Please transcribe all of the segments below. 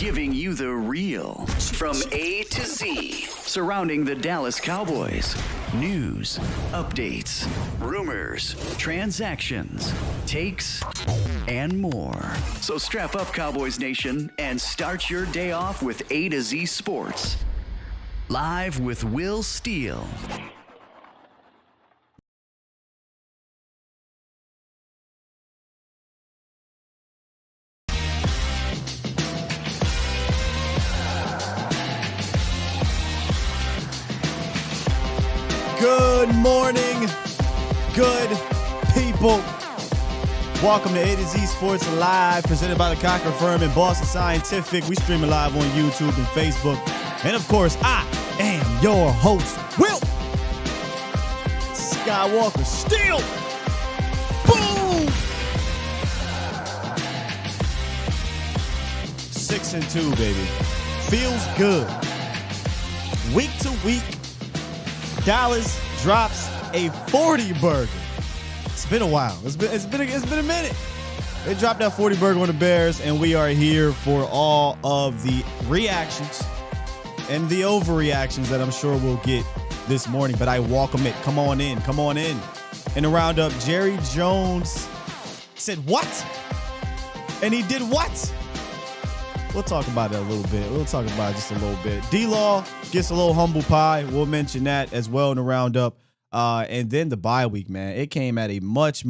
giving you the real from A to Z surrounding the Dallas Cowboys. News, updates, rumors, transactions, takes, and more. So strap up, Cowboys Nation, and start your day off with A to Z Sports. Live with Will Steele. Good morning, good people. Welcome to A to Z Sports Live, presented by the Cocker Firm and Boston Scientific. We streaming live on YouTube and Facebook. And of course, I am your host, Will Skywalker Steele. Boom! 6-2, baby. Feels good. Week to week, Dallas drops a 40 burger. It's been a while. It's been a minute. They dropped that 40 burger on the Bears, and we are here for all of the reactions and the overreactions that I'm sure we'll get this morning. But I welcome it. Come on in. Come on in. In the roundup, Jerry Jones said what? And he did what? We'll talk about it a little bit. We'll talk about it just a little bit. D-Law gets a little humble pie. We'll mention that as well in the roundup. And then the bye week, man. It came at a much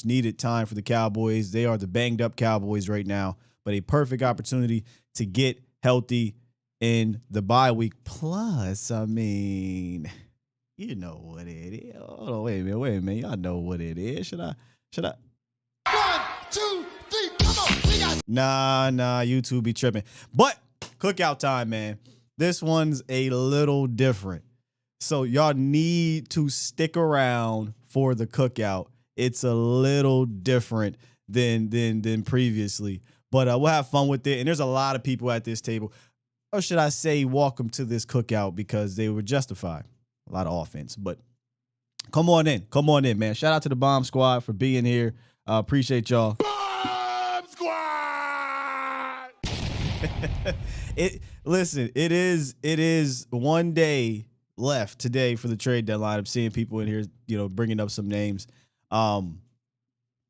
needed time for the Cowboys. They are the banged up Cowboys right now, but a perfect opportunity to get healthy in the bye week. Plus, I mean, you know what it is. Hold on, wait a minute. Y'all know what it is. Should I? 1, 2, 3, come on. Nah, YouTube be tripping. But cookout time, man. This one's a little different. So y'all need to stick around for the cookout. It's a little different than previously. But we'll have fun with it. And there's a lot of people at this table. Or should I say welcome to this cookout, because they were justified. A lot of offense. But come on in. Come on in, man. Shout out to the Bomb Squad for being here. Appreciate y'all. Bomb Squad! Listen, it is one day left today for the trade deadline. I'm seeing people in here, bringing up some names. I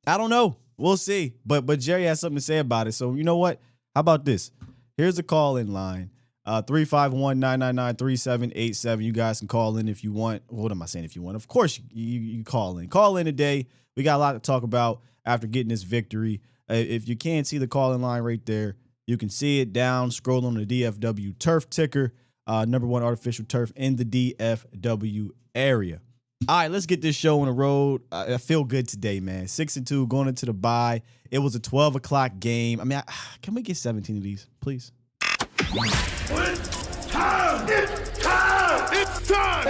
don't know. We'll see. But Jerry has something to say about it. So you know what? How about this? Here's a call-in line. 351-999-3787. You guys can call in if you want. What am I saying if you want? Of course you call in. Call in today. We got a lot to talk about after getting this victory. If you can't see the call-in line right there, you can see it down, scroll on the DFW turf ticker, number one artificial turf in the DFW area. All right, let's get this show on the road. I feel good today, man. 6-2 going into the bye. It was a 12 o'clock game. I mean, can we get 17 of these, please? It's time! It's time! It's time!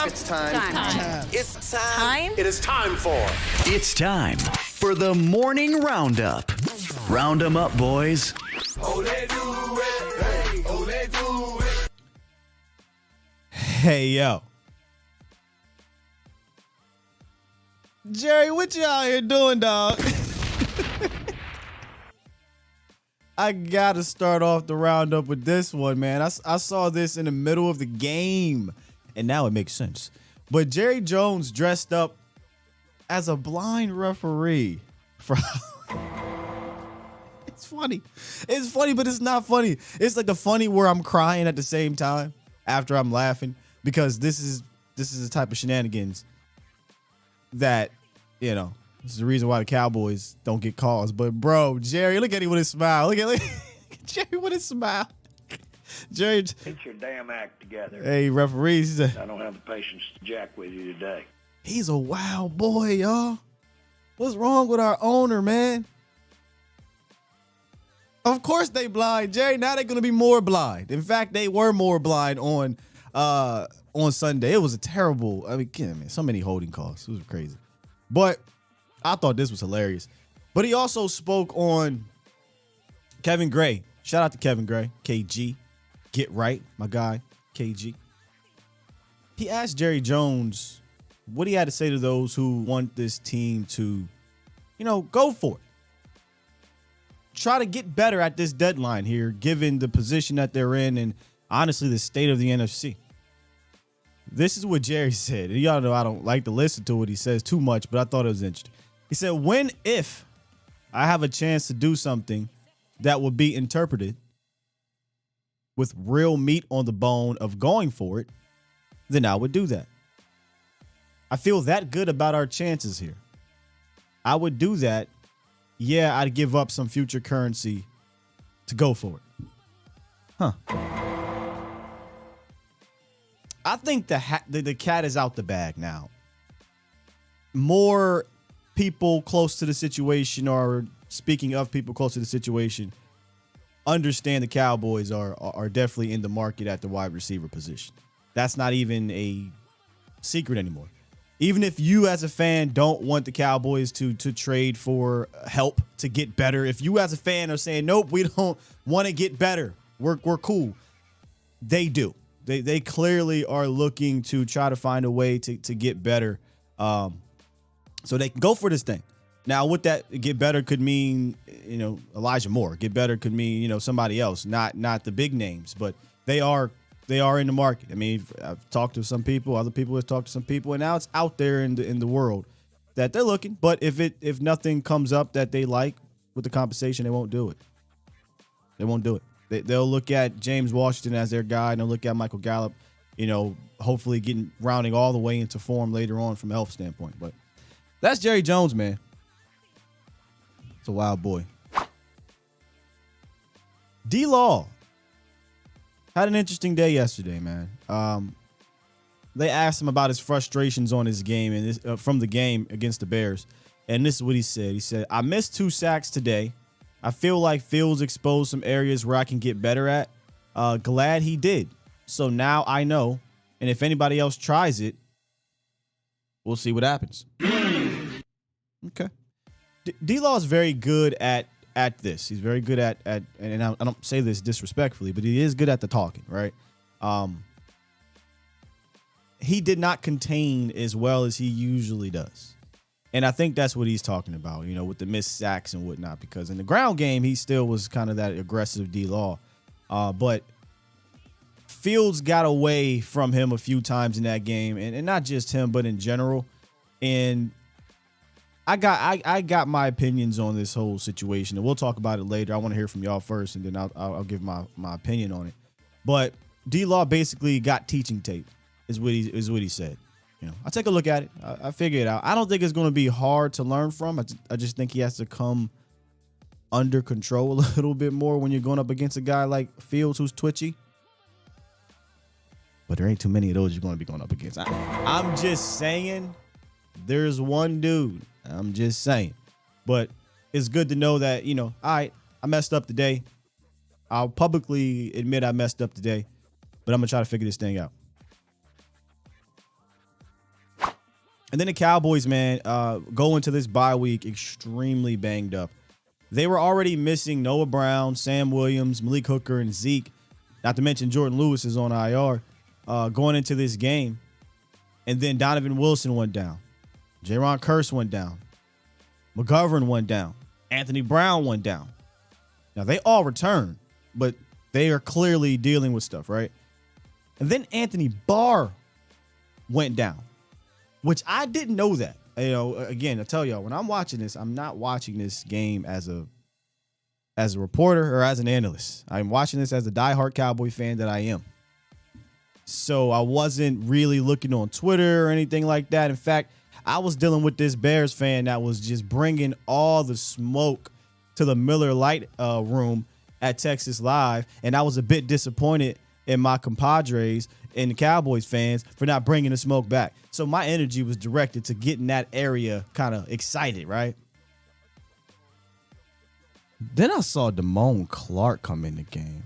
It's time! It's time! It is time for. It's time for the morning roundup. Round 'em up, boys. Oh, they do it. Hey, oh, they do it. Hey, yo. Jerry, what you out here doing, dog? I got to start off the roundup with this one, man. I saw this in the middle of the game, and now it makes sense. But Jerry Jones dressed up as a blind referee. It's funny. It's funny, but it's not funny. It's like the funny where I'm crying at the same time after I'm laughing, because this is the type of shenanigans that, this is the reason why the Cowboys don't get calls. But, bro, Jerry, look at him with his smile. Look at Jerry with his smile. Jerry. Get your damn act together. Hey, referees. I don't have the patience to jack with you today. He's a wild boy, y'all. What's wrong with our owner, man? Of course they blind, Jerry. Now they're going to be more blind. In fact, they were more blind on Sunday. It was a terrible, so many holding calls. It was crazy. But I thought this was hilarious. But he also spoke on Kevin Gray. Shout out to Kevin Gray, KG. Get right, my guy, KG. He asked Jerry Jones what he had to say to those who want this team to, go for it. try to get better at this deadline here, given the position that they're in and honestly the state of the NFC. This is what Jerry said. And y'all know I don't like to listen to what he says too much, but I thought it was interesting. He said, if I have a chance to do something that would be interpreted with real meat on the bone of going for it, then I would do that. I feel that good about our chances here. I would do that. Yeah, I'd give up some future currency to go for it. Huh. I think the cat is out the bag now. More people close to the situation, or speaking of people close to the situation, understand the Cowboys are definitely in the market at the wide receiver position. That's not even a secret anymore. Even if you as a fan don't want the Cowboys to trade for help to get better, if you as a fan are saying, nope, we don't want to get better, we're cool, they do. They clearly are looking to try to find a way to get better, so they can go for this thing. Now, what that get better could mean, Elijah Moore. Get better could mean, somebody else, not the big names, but they are in the market. I mean, I've talked to some people, other people have talked to some people, and now it's out there in the world that they're looking. But if nothing comes up that they like with the compensation, they won't do it. They won't do it. They'll look at James Washington as their guy, and they'll look at Michael Gallup, hopefully rounding all the way into form later on from a health standpoint. But that's Jerry Jones, man. It's a wild boy. D-Law had an interesting day yesterday, man. They asked him about his frustrations on his game and from the game against the Bears, and this is what he said. He said, "I missed 2 sacks today. I feel like Fields exposed some areas where I can get better at. Glad he did. So now I know, and if anybody else tries it, we'll see what happens." Okay. D-Law is very good at this. He's very good at and I don't say this disrespectfully, but he is good at the talking, right? He did not contain as well as he usually does. And I think that's what he's talking about, with the missed sacks and whatnot, because in the ground game, he still was kind of that aggressive D-Law. But Fields got away from him a few times in that game, and not just him, but in general. And I got my opinions on this whole situation, and we'll talk about it later. I want to hear from y'all first, and then I'll give my opinion on it. But D-Law basically got teaching tape, is what he said. I'll take a look at it. I figure it out. I don't think it's going to be hard to learn from. I just think he has to come under control a little bit more when you're going up against a guy like Fields who's twitchy. But there ain't too many of those you're going to be going up against. I'm just saying there's one dude. I'm just saying. But it's good to know that, all right, I messed up today. I'll publicly admit I messed up today, but I'm going to try to figure this thing out. And then the Cowboys, man, go into this bye week extremely banged up. They were already missing Noah Brown, Sam Williams, Malik Hooker, and Zeke. Not to mention Jordan Lewis is on IR going into this game. And then Donovan Wilson went down. Jaron Kearse went down. McGovern went down. Anthony Brown went down. Now, they all returned, but they are clearly dealing with stuff, right? And then Anthony Barr went down, which I didn't know that. Again, I tell y'all, when I'm watching this, I'm not watching this game as a reporter or as an analyst. I'm watching this as a diehard Cowboy fan that I am. So I wasn't really looking on Twitter or anything like that. In fact, I was dealing with this Bears fan that was just bringing all the smoke to the Miller Lite room at Texas Live, and I was a bit disappointed in my compadres and the Cowboys fans for not bringing the smoke back. So my energy was directed to getting that area kind of excited, right? Then I saw Damone Clark come in the game.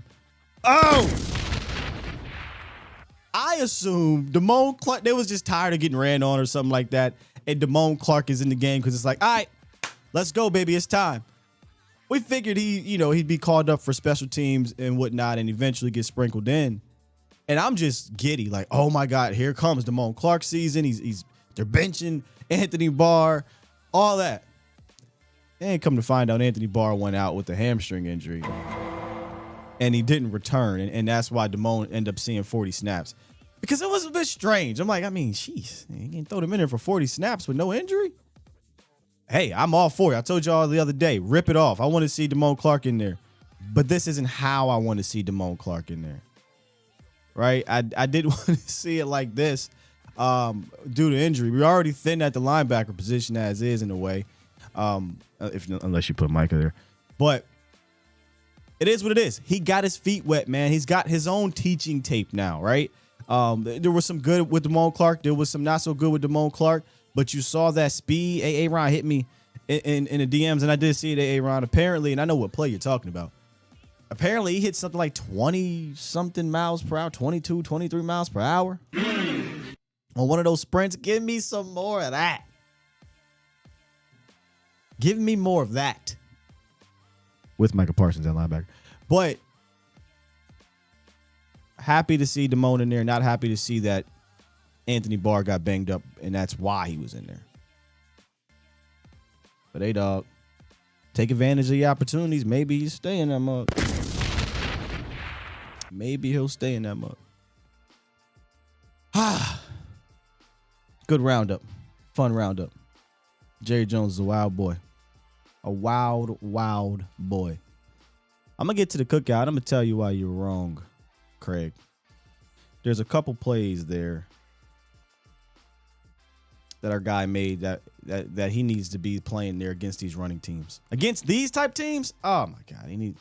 Oh! I assumed Damone Clark, they was just tired of getting ran on or something like that, and Damone Clark is in the game because it's like, all right, let's go, baby, it's time. We figured he'd be called up for special teams and whatnot and eventually get sprinkled in. And I'm just giddy, like, oh my God, here comes Damone Clark season. They're benching Anthony Barr, all that. And come to find out, Anthony Barr went out with a hamstring injury. And he didn't return. And that's why Damone ended up seeing 40 snaps. Because it was a bit strange. I'm like, I mean, jeez, you can throw them in there for 40 snaps with no injury? Hey, I'm all for it. I told y'all the other day, rip it off. I want to see Damone Clark in there. But this isn't how I want to see Damone Clark in there. Right? I didn't want to see it like this due to injury. We're already thin at the linebacker position as is in a way. Unless you put Micah there. But it is what it is. He got his feet wet, man. He's got his own teaching tape now, right? There was some good with Damone Clark. There was some not so good with Damone Clark. But you saw that speed. Aaron hit me in the DMs, and I did see it, Aaron. Apparently, and I know what play you're talking about. Apparently, he hit something like 20-something miles per hour, 22, 23 miles per hour. On one of those sprints. Give me some more of that. Give me more of that. With Micah Parsons at linebacker. But happy to see Damone in there. Not happy to see that Anthony Barr got banged up, and that's why he was in there. But hey, dog, take advantage of the opportunities. Maybe he's staying that mug. Maybe he'll stay in that mug. Good roundup. Fun roundup. Jerry Jones is a wild boy. A wild, wild boy. I'm going to get to the cookout. I'm going to tell you why you're wrong, Craig. There's a couple plays there that our guy made that he needs to be playing there against these running teams. Against these type teams? Oh, my God.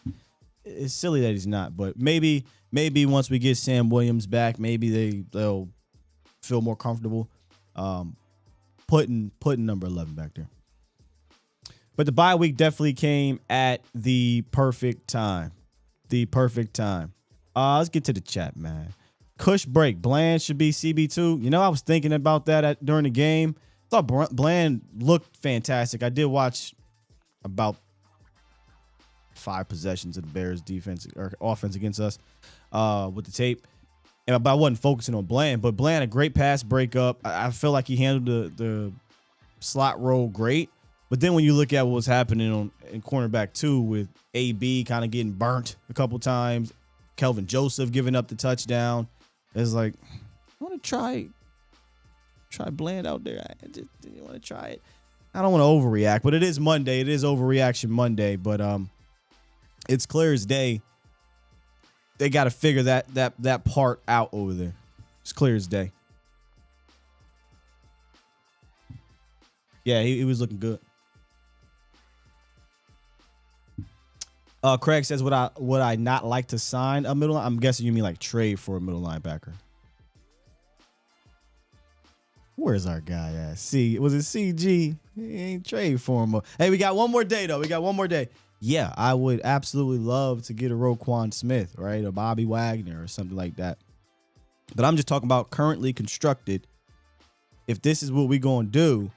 It's silly that he's not. But maybe once we get Sam Williams back, maybe they'll feel more comfortable putting number 11 back there. But the bye week definitely came at the perfect time. The perfect time. Let's get to the chat, man. Cush break. Bland should be CB2. You know, I was thinking about that during the game. I thought Bland looked fantastic. I did watch about 5 possessions of the Bears defense or offense against us with the tape. But I wasn't focusing on Bland. But Bland, a great pass breakup. I feel like he handled the slot role great. But then when you look at what was happening in cornerback 2 with AB kind of getting burnt a couple times, Kelvin Joseph giving up the touchdown, it's like, I want to try Bland out there. I just want to try it. I don't want to overreact, but it is Monday. It is overreaction Monday. But it's clear as day. They got to figure that part out over there. It's clear as day. Yeah, he was looking good. Craig says, would I not like to sign a middle? I'm guessing you mean like trade for a middle linebacker. Where's our guy at? Was it CG? He ain't trade for him. Hey, we got one more day though. Yeah, I would absolutely love to get a Roquan Smith, right? A Bobby Wagner or something like that. But I'm just talking about currently constructed. If this is what we're going to do,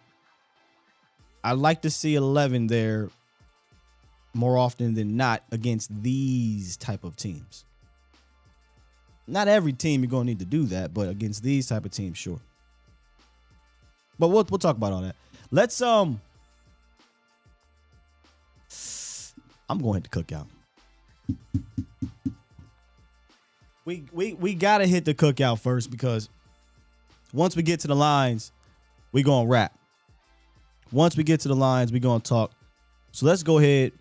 I'd like to see 11 there more often than not against these type of teams. Not every team you're going to need to do that, but against these type of teams, sure. But we'll talk about all that. Let's I'm going to cookout. We gotta hit the cookout first because once we get to the lines, we gonna rap. Once we get to the lines, we gonna talk. So let's go ahead,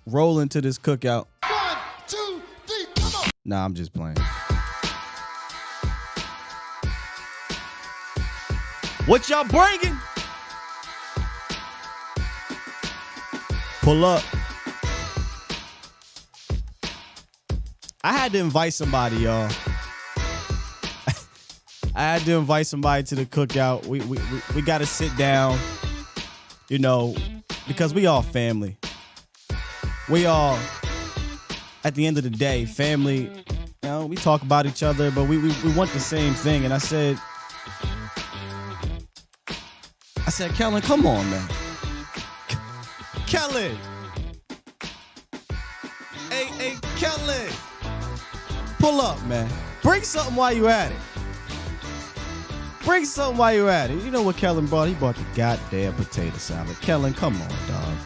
roll into this cookout. 1, 2, 3, come on. Nah, I'm just playing. What y'all bringing? Pull up. I had to invite somebody, y'all. I had to invite somebody to the cookout. We got to sit down, you know, because we all family. We all, at the end of the day, family, you know, we talk about each other, but we want the same thing. And I said, Kellen, come on, man. Kellen. Hey, Kellen. Pull up, man. Bring something while you at it. Bring something while you're at it. You know what Kellen brought? He brought the goddamn potato salad. Kellen, come on, dog.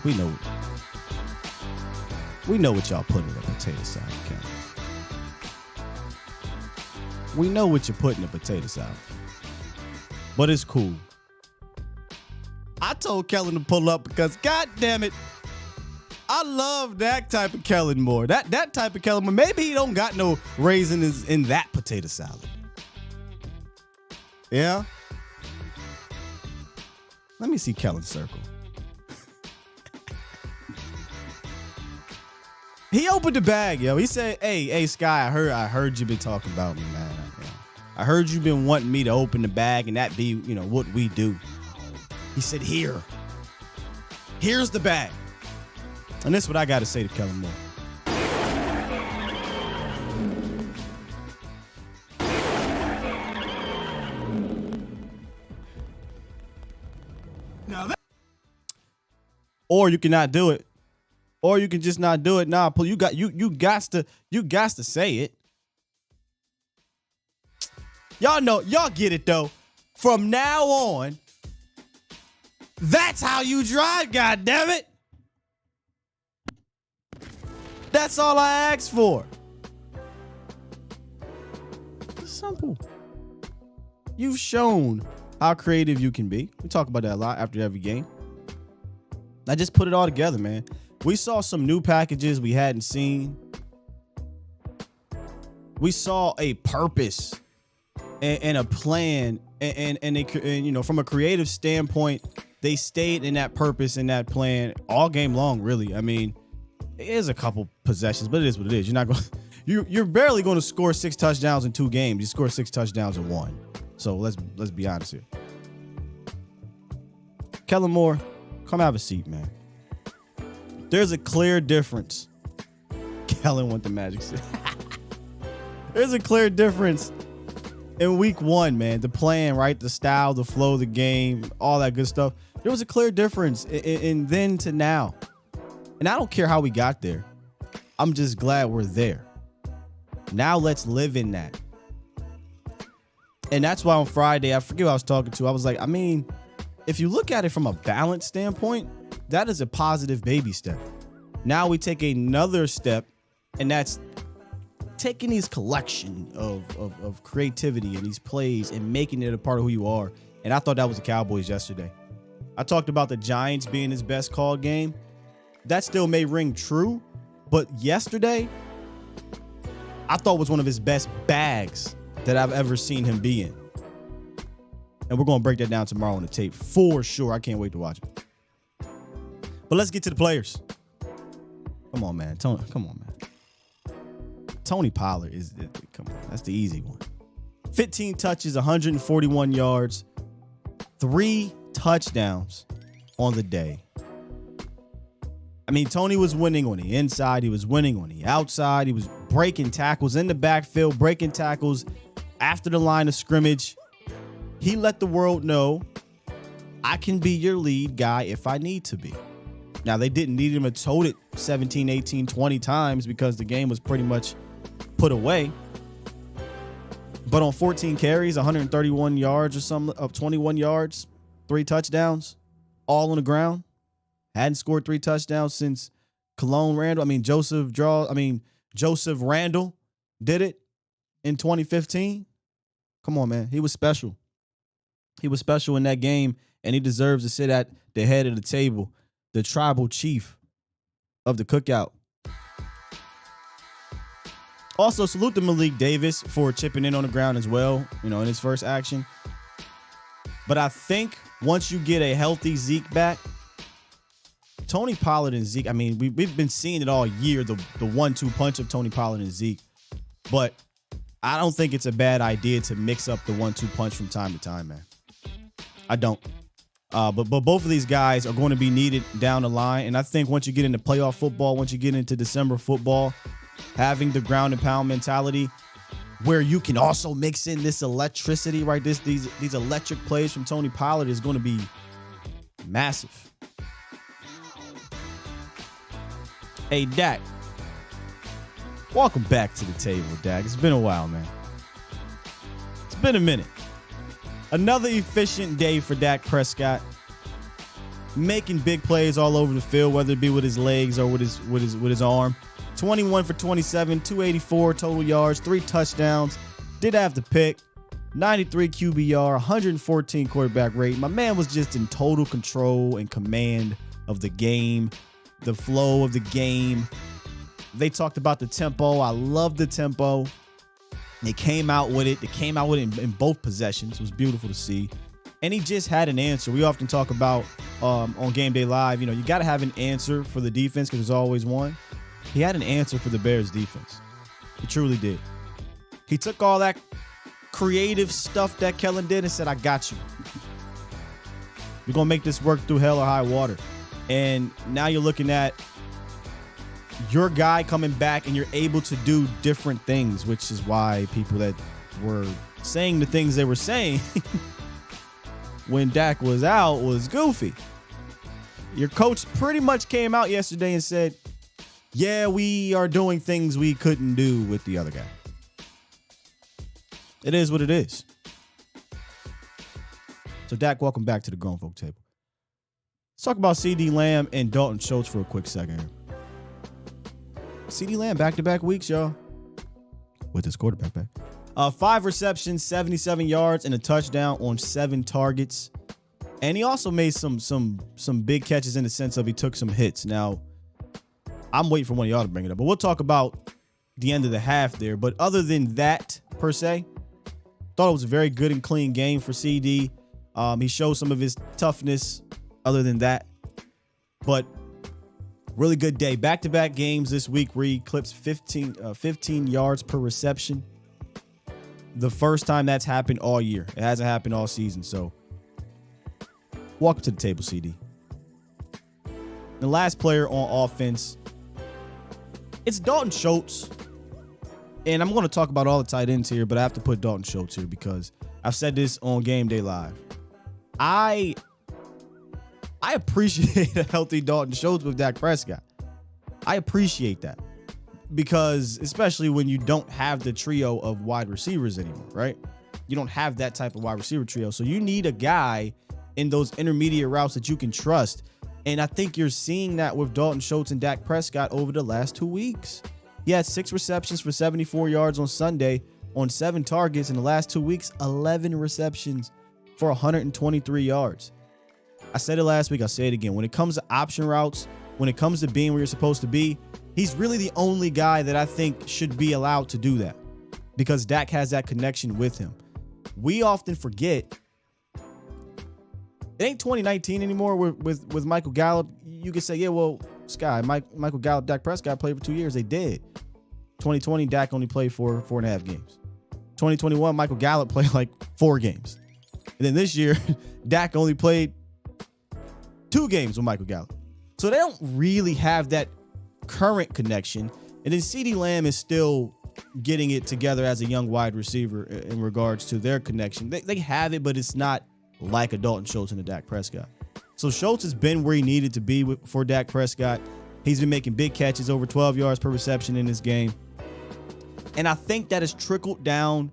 We know what y'all put in a potato salad, Kellen. We know what you put in a potato salad. But it's cool. I told Kellen to pull up because, god damn it, I love that type of Kellen more. That type of Kellen more. Maybe he don't got no raisins in that potato salad. Yeah? Let me see Kellen's circle. He opened the bag, yo. He said, hey, Sky, I heard you been talking about me, man. I heard you been wanting me to open the bag and that be, what we do. He said, here's the bag. And this is what I got to say to Kellen Moore. Or you cannot do it. Or you can just not do it. Nah, you got to say it. Y'all know, y'all get it though. From now on, that's how you drive, god damn it. That's all I asked for. It's simple. You've shown how creative you can be. We talk about that a lot after every game. I just put it all together, man. We saw some new packages we hadn't seen. We saw a purpose and a plan, and from a creative standpoint, they stayed in that purpose and that plan all game long. Really, I mean, it is a couple possessions, but it is what it is. You're not going. You're barely going to score 6 touchdowns in 2 games. You score 6 touchdowns in 1. So let's be honest here. Kellen Moore, come have a seat, man. There's a clear difference. Kellen went the Magic City. There's a clear difference in week 1, man. The plan, right? The style, the flow of the game, all that good stuff. There was a clear difference in then to now. And I don't care how we got there. I'm just glad we're there. Now let's live in that. And that's why on Friday, I forget who I was talking to. I was like, I mean, if you look at it from a balance standpoint, that is a positive baby step. Now we take another step, and that's taking these collection of creativity and these plays and making it a part of who you are. And I thought that was the Cowboys yesterday. I talked about the Giants being his best called game. That still may ring true, but yesterday, I thought was one of his best bags that I've ever seen him be in. And we're going to break that down tomorrow on the tape for sure. I can't wait to watch it. But let's get to the players. Come on, man. Come on, man. Tony Pollard come on. That's the easy one. 15 touches, 141 yards, 3 touchdowns on the day. I mean, Tony was winning on the inside. He was winning on the outside. He was breaking tackles in the backfield, breaking tackles after the line of scrimmage. He let the world know, I can be your lead guy if I need to be. Now, they didn't need him to tote it 17, 18, 20 times because the game was pretty much put away. But on 14 carries, 131 yards or something, up 21 yards, 3 touchdowns, all on the ground. Hadn't scored 3 touchdowns since Joseph Randall did it in 2015. Come on, man. He was special. He was special in that game, and he deserves to sit at the head of the table, the tribal chief of the cookout. Also, salute to Malik Davis for chipping in on the ground as well, in his first action. But I think once you get a healthy Zeke back, Tony Pollard and Zeke, I mean, we've been seeing it all year, the 1-2 punch of Tony Pollard and Zeke. But I don't think it's a bad idea to mix up the 1-2 punch from time to time, man. I don't. But both of these guys are going to be needed down the line. And I think once you get into playoff football, once you get into December football, having the ground and pound mentality where you can also mix in this electricity, right? These electric plays from Tony Pollard is going to be massive. Hey, Dak. Welcome back to the table, Dak. It's been a while, man. It's been a minute. Another efficient day for Dak Prescott. Making big plays all over the field, whether it be with his legs or with his arm. 21 for 27, 284 total yards, 3 touchdowns. Did have the pick. 93 QBR, 114 quarterback rate. My man was just in total control and command of the game, the flow of the game. They talked about the tempo. I love the tempo. They came out with it. They came out with it in both possessions. It was beautiful to see. And he just had an answer. We often talk about on Game Day Live, you got to have an answer for the defense because there's always one. He had an answer for the Bears defense. He truly did. He took all that creative stuff that Kellen did and said, I got you. We're going to make this work through hell or high water. And now you're looking at your guy coming back and you're able to do different things, which is why people that were saying the things they were saying when Dak was out was goofy. Your coach pretty much came out yesterday and said, yeah, we are doing things we couldn't do with the other guy. It is what it is. So, Dak, welcome back to the Grown Folk Table. Let's talk about CeeDee Lamb and Dalton Schultz for a quick second here. CeeDee Lamb back-to-back weeks, y'all, with his quarterback back. 5 receptions, 77 yards, and a touchdown on 7 targets. And he also made some big catches in the sense of he took some hits. Now, I'm waiting for one of y'all to bring it up, but we'll talk about the end of the half there. But other than that, per se, thought it was a very good and clean game for CD. He showed some of his toughness other than that. But really good day. Back-to-back games this week where he clips 15 yards per reception. The first time that's happened all year. It hasn't happened all season. So, welcome to the table, CD. The last player on offense, it's Dalton Schultz. And I'm going to talk about all the tight ends here, but I have to put Dalton Schultz here because I've said this on Game Day Live. I appreciate a healthy Dalton Schultz with Dak Prescott. I appreciate that because especially when you don't have the trio of wide receivers anymore, right? You don't have that type of wide receiver trio. So you need a guy in those intermediate routes that you can trust. And I think you're seeing that with Dalton Schultz and Dak Prescott over the last 2 weeks. He had 6 receptions for 74 yards on Sunday on 7 targets. In the last 2 weeks, 11 receptions for 123 yards. I said it last week. I'll say it again. When it comes to option routes, when it comes to being where you're supposed to be, he's really the only guy that I think should be allowed to do that because Dak has that connection with him. We often forget it ain't 2019 anymore with Michael Gallup. You could say, yeah, well, Sky, Michael Gallup, Dak Prescott played for 2 years. They did. 2020, Dak only played for 4.5 games. 2021, Michael Gallup played like 4 games. And then this year, Dak only played 2 games with Michael Gallup. So they don't really have that current connection. And then CeeDee Lamb is still getting it together as a young wide receiver in regards to their connection. They have it, but it's not like a Dalton Schultz and a Dak Prescott. So Schultz has been where he needed to be for Dak Prescott. He's been making big catches, over 12 yards per reception in this game. And I think that has trickled down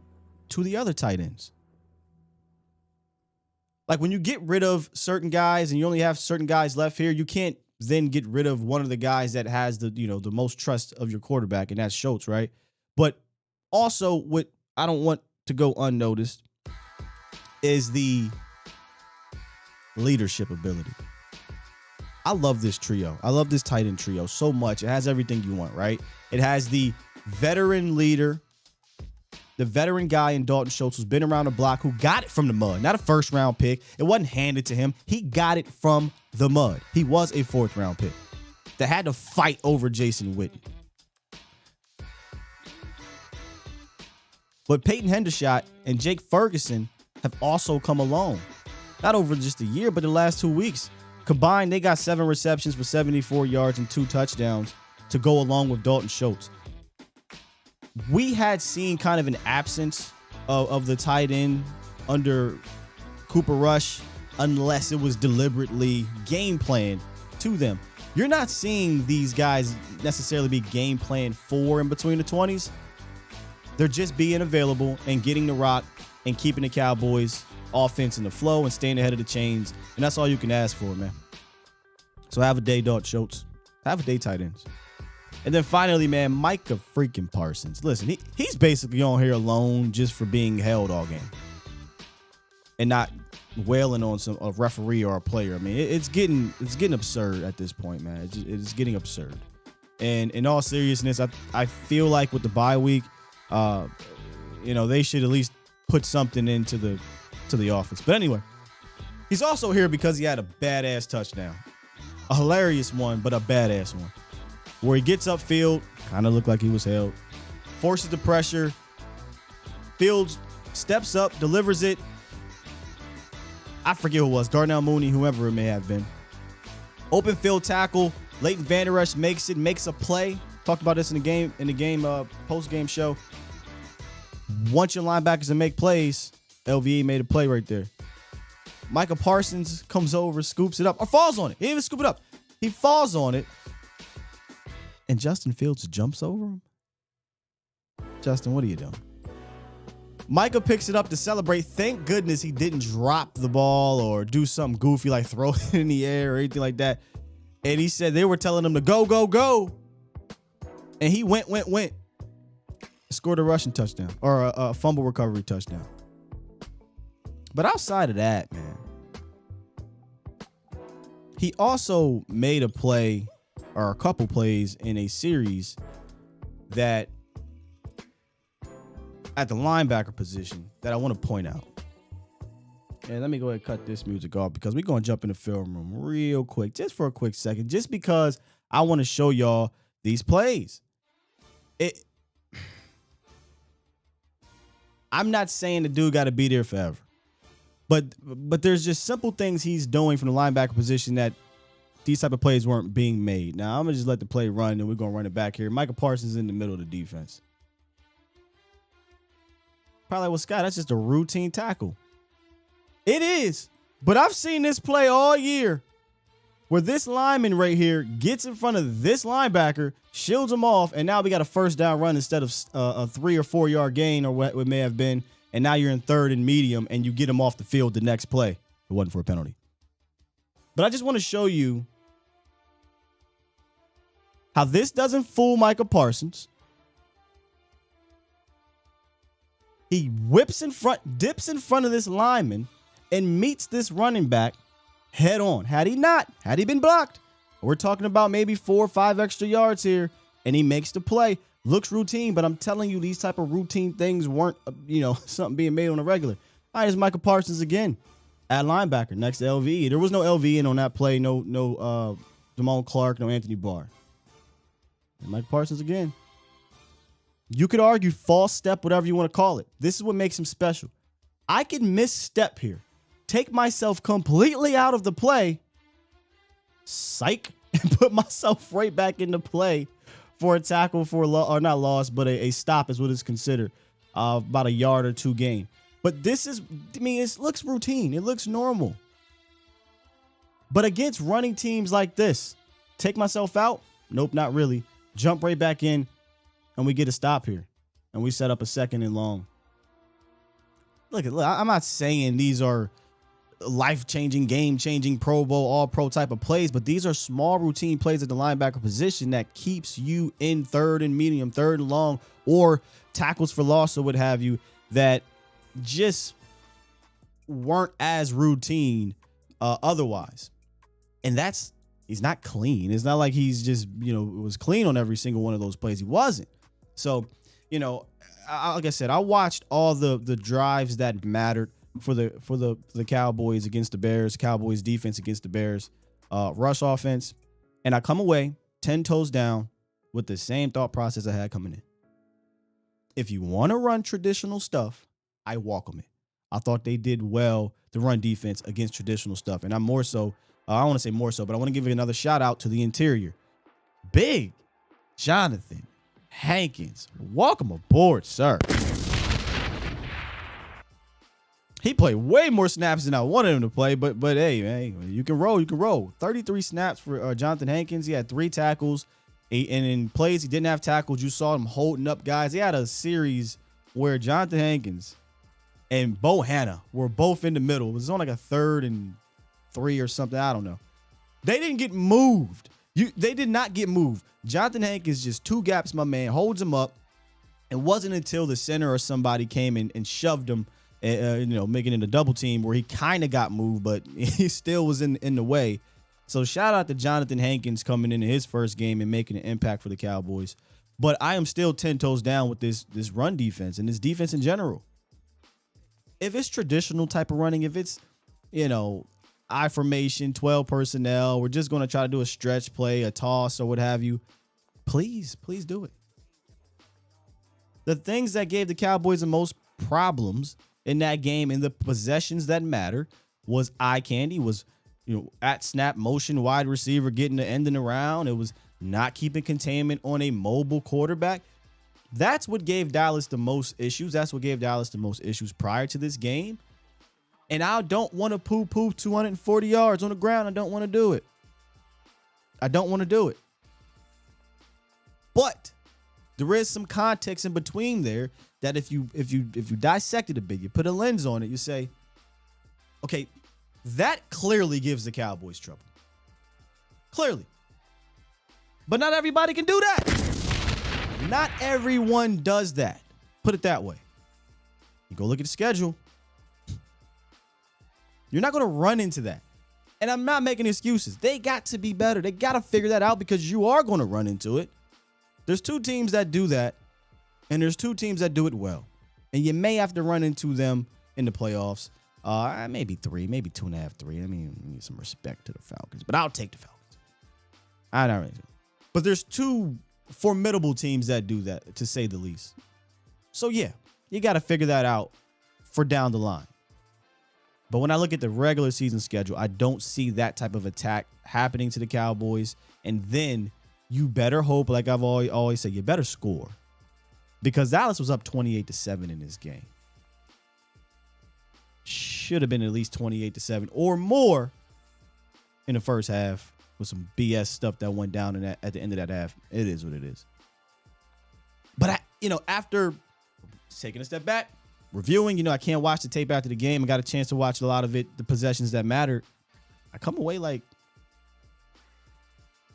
to the other tight ends. Like when you get rid of certain guys and you only have certain guys left here, you can't then get rid of one of the guys that has the most trust of your quarterback, and that's Schultz, right? But also what I don't want to go unnoticed is the leadership ability. I love this trio. I love this tight end trio so much. It has everything you want, right? It has the veteran leader, the veteran guy in Dalton Schultz who's been around the block, who got it from the mud, not a first-round pick. It wasn't handed to him. He got it from the mud. He was a 4th-round pick that had to fight over Jason Witten. But Peyton Hendershot and Jake Ferguson have also come along. Not over just a year, but the last 2 weeks. Combined, they got 7 receptions for 74 yards and 2 touchdowns to go along with Dalton Schultz. We had seen kind of an absence of the tight end under Cooper Rush unless it was deliberately game planned to them. You're not seeing these guys necessarily be game planned for in between the 20s. They're just being available and getting the rock and keeping the Cowboys offense in the flow and staying ahead of the chains. And that's all you can ask for, man. So have a day, Dalton Schultz. Have a day, tight ends. And then finally, man, Micah freaking Parsons. Listen, he's basically on here alone just for being held all game and not wailing on a referee or a player. I mean, it's getting absurd at this point, man. It's getting absurd. And in all seriousness, I feel like with the bye week, they should at least put something into the offense. But anyway, he's also here because he had a badass touchdown, a hilarious one, but a badass one, where he gets upfield, kind of looked like he was held, forces the pressure, Fields steps up, delivers it. I forget who it was, Darnell Mooney, whoever it may have been. Open field tackle, Leighton Vander Esch makes a play. Talked about this in the game post-game show. Once your linebackers to make plays, LVE made a play right there. Micah Parsons comes over, scoops it up, or falls on it. He didn't even scoop it up. He falls on it. And Justin Fields jumps over him. Justin, what are you doing? Micah picks it up to celebrate. Thank goodness he didn't drop the ball or do something goofy like throw it in the air or anything like that. And he said they were telling him to go, go, go. And he went. Scored a rushing touchdown or a fumble recovery touchdown. But outside of that, man, he also made a play or a couple plays in a series that at the linebacker position that I want to point out. And let me go ahead and cut this music off because we're going to jump in the film room real quick, just for a quick second, just because I want to show y'all these plays. I'm not saying the dude got to be there forever, but there's just simple things he's doing from the linebacker position that these type of plays weren't being made. Now, I'm going to just let the play run, and we're going to run it back here. Micah Parsons in the middle of the defense. Probably, well, Scott, that's just a routine tackle. It is, but I've seen this play all year where this lineman right here gets in front of this linebacker, shields him off, and now we got a first down run instead of a 3 or 4 yard gain or what it may have been, and now you're in third and medium, and you get him off the field the next play. It wasn't for a penalty. But I just want to show you how this doesn't fool Micah Parsons. He whips in front, dips in front of this lineman, and meets this running back head on. Had he been blocked, we're talking about maybe 4 or 5 extra yards here, and he makes the play. Looks routine, but I'm telling you, these type of routine things weren't, something being made on a regular. All right, it's Micah Parsons again at linebacker next to LVE. There was no LVE in on that play. No Damone Clark, no Anthony Barr. And Micah Parsons again. You could argue false step, whatever you want to call it. This is what makes him special. I can misstep here, take myself completely out of the play, psych, and put myself right back into play for a tackle for not loss, but a stop is what is considered about a yard or 2 gain. But it looks routine. It looks normal. But against running teams like this, take myself out? Nope, not really. Jump right back in, and we get a stop here. And we set up a 2nd and long. Look, I'm not saying these are life-changing, game-changing, Pro Bowl, all-pro type of plays, but these are small routine plays at the linebacker position that keeps you in 3rd and medium, 3rd and long, or tackles for loss or what have you, that just weren't as routine otherwise. And he's not clean. It's not like he's just, was clean on every single one of those plays. He wasn't. So, like I said, I watched all the drives that mattered for the Cowboys against the Bears, Cowboys defense against the Bears, rush offense, and I come away 10 toes down with the same thought process I had coming in. If you want to run traditional stuff, I welcome it. I thought they did well to run defense against traditional stuff, and I'm more so. I don't want to say more so, but I want to give you another shout out to the interior. Big Jonathan Hankins. Welcome aboard, sir. He played way more snaps than I wanted him to play, but hey, you can roll. 33 snaps for Jonathan Hankins. He had 3 tackles. And in plays he didn't have tackles, you saw him holding up guys. He had a series where Jonathan Hankins and Bohanna were both in the middle. It was on like a 3rd and 3 or something. I don't know. They didn't get moved. They did not get moved. Jonathan Hankins just 2 gaps, my man, holds him up. It wasn't until the center or somebody came in and shoved him, making it a double team where he kind of got moved, but he still was in the way. So shout out to Jonathan Hankins coming into his first game and making an impact for the Cowboys. But I am still 10 toes down with this run defense and this defense in general. If it's traditional type of running, if it's, I formation, 12 personnel, we're just going to try to do a stretch play, a toss or what have you, please do it. The things that gave the Cowboys the most problems in that game, in the possessions that matter, was eye candy, was at snap motion, wide receiver getting the ending around. It was not keeping containment on a mobile quarterback. That's what gave Dallas the most issues. That's what gave Dallas the most issues prior to this game. And I don't want to poo-poo 240 yards on the ground. I don't want to do it. But there is some context in between there that if you dissect it a bit, you put a lens on it, you say, okay, that clearly gives the Cowboys trouble. Clearly. But not everybody can do that. Not everyone does that. Put it that way. You go look at the schedule. You're not going to run into that. And I'm not making excuses. They got to be better. They got to figure that out because you are going to run into it. There's 2 teams that do that, and there's 2 teams that do it well. And you may have to run into them in the playoffs. Maybe 3, maybe 2.5, 3. I mean, need some respect to the Falcons, but I'll take the Falcons. I don't really. But there's 2 formidable teams that do that, to say the least. So yeah, you got to figure that out for down the line. But when I look at the regular season schedule, I don't see that type of attack happening to the Cowboys. And then you better hope, like I've always said, you better score. Because Dallas was up 28-7 in this game. Should have been at least 28-7 or more in the first half with some BS stuff that went down in at the end of that half. It is what it is. But after taking a step back, reviewing, I can't watch the tape after the game. I got a chance to watch a lot of it, the possessions that mattered. I come away like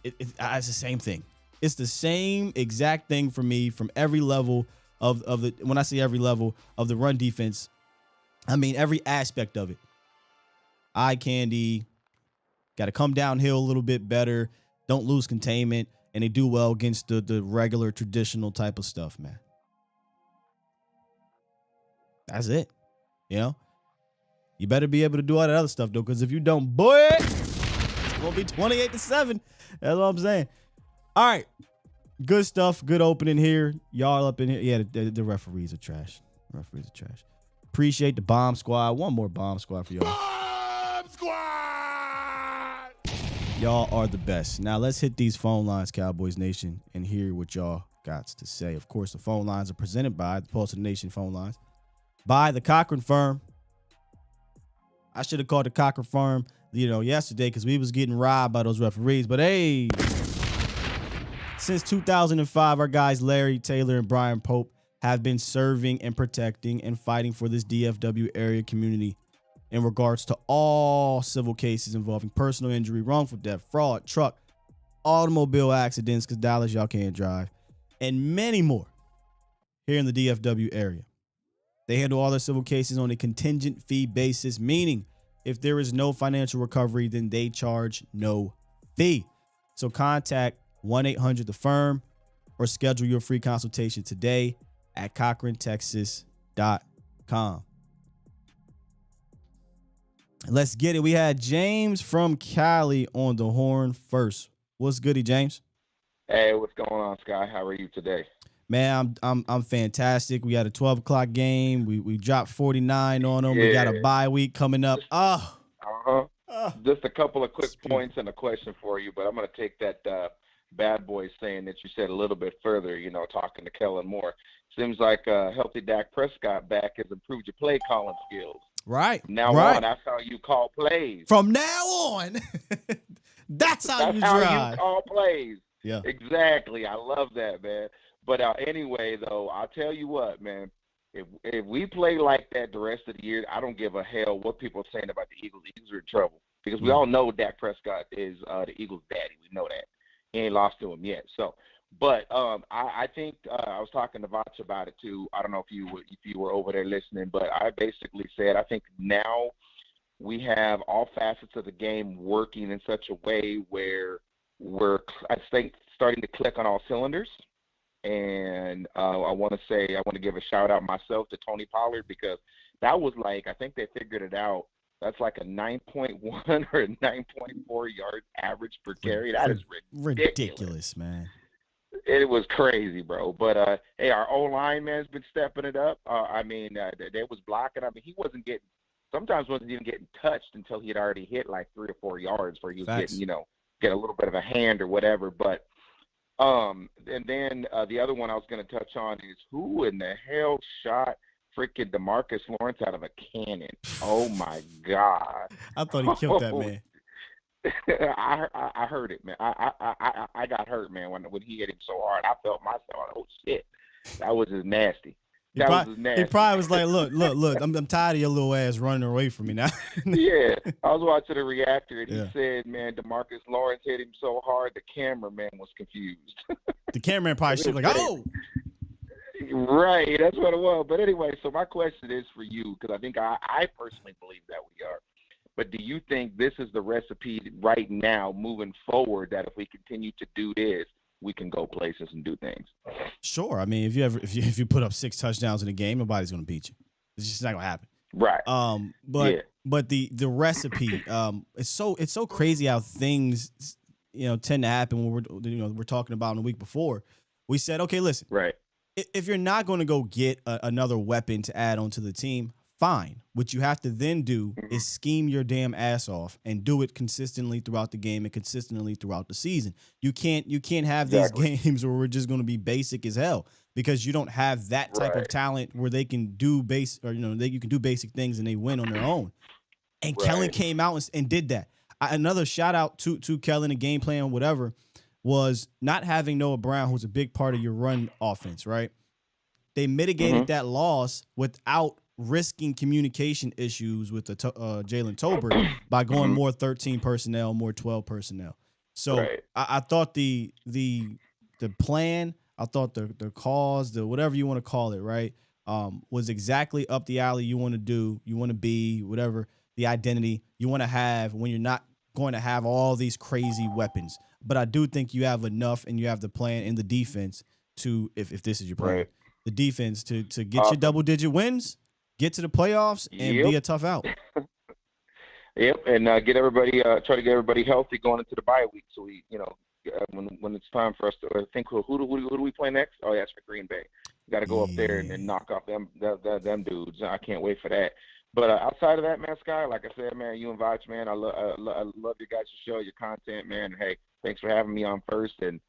it's the same thing. It's the same exact thing for me from every level of the, when I say every level of the run defense, I mean every aspect of it. Eye candy, got to come downhill a little bit better, don't lose containment, and they do well against the regular traditional type of stuff, man. That's it. You better be able to do all that other stuff, though, because if you don't, boy, it's going to be 28-7. That's what I'm saying. All right. Good stuff. Good opening here. Y'all up in here. Yeah, the referees are trash. Appreciate the bomb squad. One more bomb squad for y'all. Bomb Squad! Y'all are the best. Now, let's hit these phone lines, Cowboys Nation, and hear what y'all got to say. Of course, the phone lines are presented by the Pulse of the Nation phone lines. By the Cochran Firm. I should have called the Cochran Firm, yesterday because we was getting robbed by those referees. But hey, since 2005, our guys Larry Taylor and Brian Pope have been serving and protecting and fighting for this DFW area community in regards to all civil cases involving personal injury, wrongful death, fraud, truck, automobile accidents, because Dallas, y'all can't drive, and many more here in the DFW area. They handle all their civil cases on a contingent fee basis, meaning if there is no financial recovery, then they charge no fee. So contact 1-800-THE-FIRM or schedule your free consultation today at CochranTexas.com. Let's get it. We had James from Cali on the horn first. What's goody, James? Hey, what's going on, Sky? How are you today? Man, I'm fantastic. We had a 12 o'clock game. We dropped 49 on them. Yeah. We got a bye week coming up. Just a couple of quick points and a question for you, but I'm going to take that bad boy saying that you said a little bit further, talking to Kellen Moore. Seems like healthy Dak Prescott back has improved your play calling skills. Right. From now on, that's how you call plays. From now on, that's how you call plays. Yeah. Exactly. I love that, man. But anyway, though, I'll tell you what, man. if we play like that the rest of the year, I don't give a hell what people are saying about the Eagles. The Eagles are in trouble because we all know Dak Prescott is the Eagles' daddy. We know that. He ain't lost to him yet. So, but I think I was talking to Vach about it too. I don't know if you were over there listening, but I basically said I think now we have all facets of the game working in such a way where we're, I think, starting to click on all cylinders. And I want to give a shout out myself to Tony Pollard, because that was like, I think they figured it out. That's like a 9.1 or a 9.4 yard average per carry. That is ridiculous, man. It was crazy, bro. But hey, our O-line man's been stepping it up. They was blocking. I mean, he wasn't even getting touched until he had already hit like 3 or 4 yards where he was getting, get a little bit of a hand or whatever. But and then the other one I was going to touch on is who in the hell shot freaking DeMarcus Lawrence out of a cannon? Oh my God! I thought he killed that man. I heard it, man. I got hurt, man, when he hit him so hard. I felt myself. Oh shit, that was just nasty. He probably was like, look, I'm tired of your little ass running away from me now. Yeah, I was watching the reactor, and he said, man, DeMarcus Lawrence hit him so hard, the cameraman was confused. The cameraman probably should be like, oh. Right, that's what it was. But anyway, so my question is for you, because I think I personally believe that we are. But do you think this is the recipe right now moving forward, that if we continue to do this, we can go places and do things? Sure. I mean, if you put up 6 touchdowns in a game, nobody's going to beat you. It's just not going to happen. Right. But the recipe, it's so crazy how things tend to happen when we're talking about in the week before. We said, okay, listen. Right. If you're not going to go get another weapon to add onto the team, fine. What you have to then do is scheme your damn ass off and do it consistently throughout the game and consistently throughout the season. You can't have these games where we're just going to be basic as hell, because you don't have that type of talent where they can do you can do basic things and they win on their own. And Kellen came out and did that. Another shout out to Kellen, the game plan, whatever, was not having Noah Brown, who's a big part of your run offense, right? They mitigated that loss without risking communication issues with the Jalen Tolbert by going more 13 personnel, more 12 personnel. So I thought the plan, I thought the cause, the whatever you want to call it, right, was exactly up the alley. You want to do, you want to be, whatever the identity you want to have when you're not going to have all these crazy weapons. But I do think you have enough, and you have the plan in the defense to, if this is your plan, the defense to get your double-digit wins, get to the playoffs, and be a tough out. And get everybody, try to get everybody healthy going into the bye week. So we, when it's time for us to think, who do we play next? Oh, yeah, it's for Green Bay. We got to go up there and knock off them dudes. I can't wait for that. But outside of that, man, Sky, like I said, man, you and Vach, man, I love you guys' show, your content, man. Hey, thanks for having me on first. And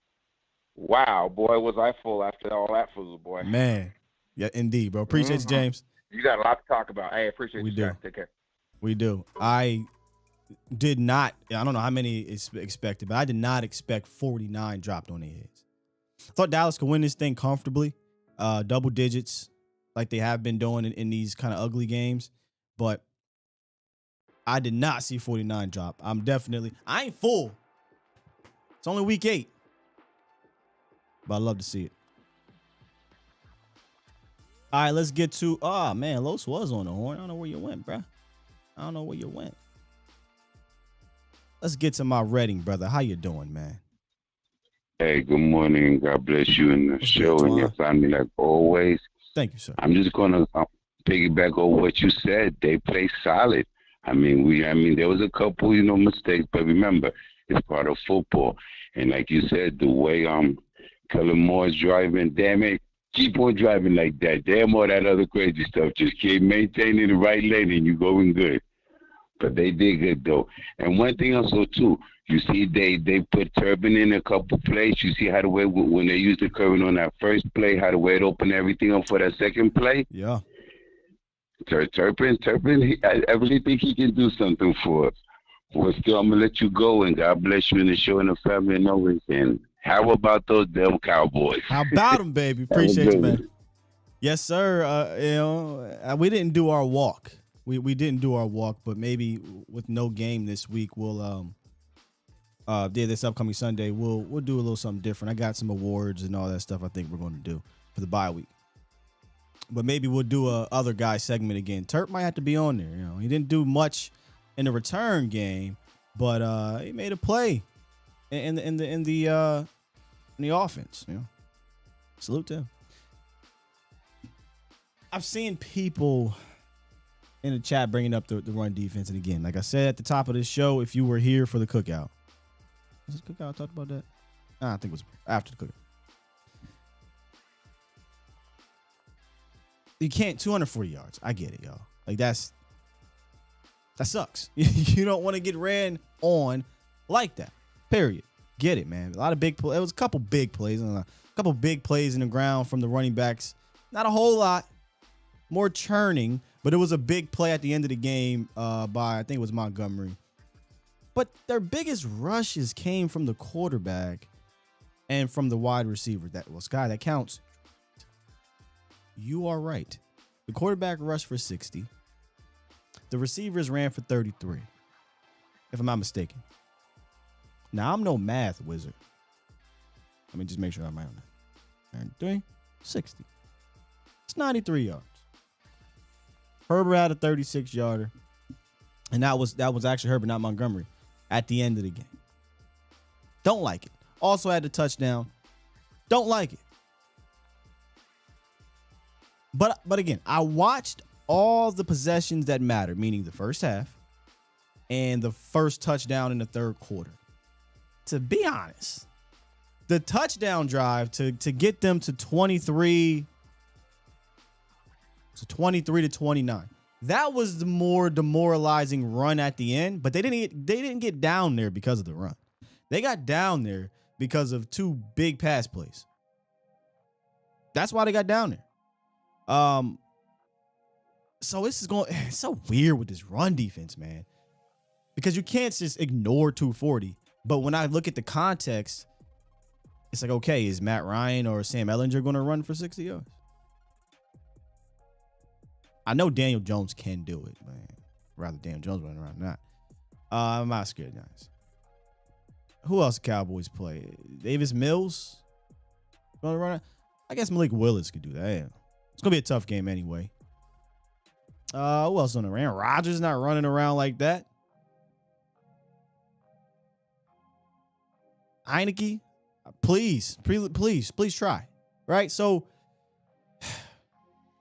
wow, boy, was I full after all that food, boy. Man, yeah, indeed, bro. Appreciate you, James. You got a lot to talk about. Hey, appreciate you, guys. Take care. We do. I did not. I don't know how many expected, but I did not expect 49 dropped on their heads. I thought Dallas could win this thing comfortably, double digits, like they have been doing in these kind of ugly games. But I did not see 49 drop. I ain't full. It's only week 8. But I love to see it. All right, let's get to, man, Los was on the horn. I don't know where you went, bro. I don't know where you went. Let's get to my Reading, brother. How you doing, man? Hey, good morning. God bless you and the show and your family, like always. Thank you, sir. I'm just going to piggyback over what you said. They play solid. I mean, there was a couple, mistakes, but remember, it's part of football. And like you said, the way Kellen Moore's driving, damn it, keep on driving like that. Damn all that other crazy stuff. Just keep maintaining the right lane and you're going good. But they did good, though. And one thing also, too, you see they put Turbin in a couple plays. You see how the way when they used the Turbin on that first play, how the way it opened everything up for that second play? Yeah. Turpin, I really think he can do something for us. Well, still, I'm going to let you go, and God bless you in the show and the family and always. And how about those damn Cowboys? How about them, baby? Appreciate you, man. Yes, sir. We didn't do our walk. We didn't do our walk, but maybe with no game this week, we'll this upcoming Sunday, we'll do a little something different. I got some awards and all that stuff I think we're going to do for the bye week. But maybe we'll do a other guy segment again. Turp might have to be on there. He didn't do much in the return game, but he made a play in the offense. Salute to him. I've seen people in the chat bringing up the run defense, and again, like I said at the top of this show, if you were here for the cookout, was it cookout? I talked about that. I think it was after the cookout. You can't 240 yards. I get it, y'all. Like that sucks. You don't want to get ran on like that. Period. Get it, man. A lot of big plays. It was a couple big plays. A couple big plays in the ground from the running backs. Not a whole lot. More churning, but it was a big play at the end of the game by, I think it was Montgomery. But their biggest rushes came from the quarterback and from the wide receiver. Sky, that counts. You are right. The quarterback rushed for 60. The receivers ran for 33, if I'm not mistaken. Now, I'm no math wizard. Let me just make sure I'm right on that. 33, 60. It's 93 yards. Herbert had a 36-yarder. And that was actually Herbert, not Montgomery, at the end of the game. Don't like it. Also had the touchdown. Don't like it. But again, I watched all the possessions that mattered, meaning the first half and the first touchdown in the third quarter. To be honest, the touchdown drive to get them to 23 to 29. That was the more demoralizing run at the end, but they didn't get down there because of the run. They got down there because of two big pass plays. That's why they got down there. So it's so weird with this run defense, man, because you can't just ignore 240. But when I look at the context, it's like, okay, is Matt Ryan or Sam Ehlinger going to run for 60 yards? I know Daniel Jones can do it, man. Rather Daniel Jones running around than not. I'm not scared, guys. Who else Cowboys play? Davis Mills going to run? I guess Malik Willis could do that. Yeah. It's going to be a tough game anyway. Who else on the Aaron Rodgers not running around like that. Heineke, please try. Right? So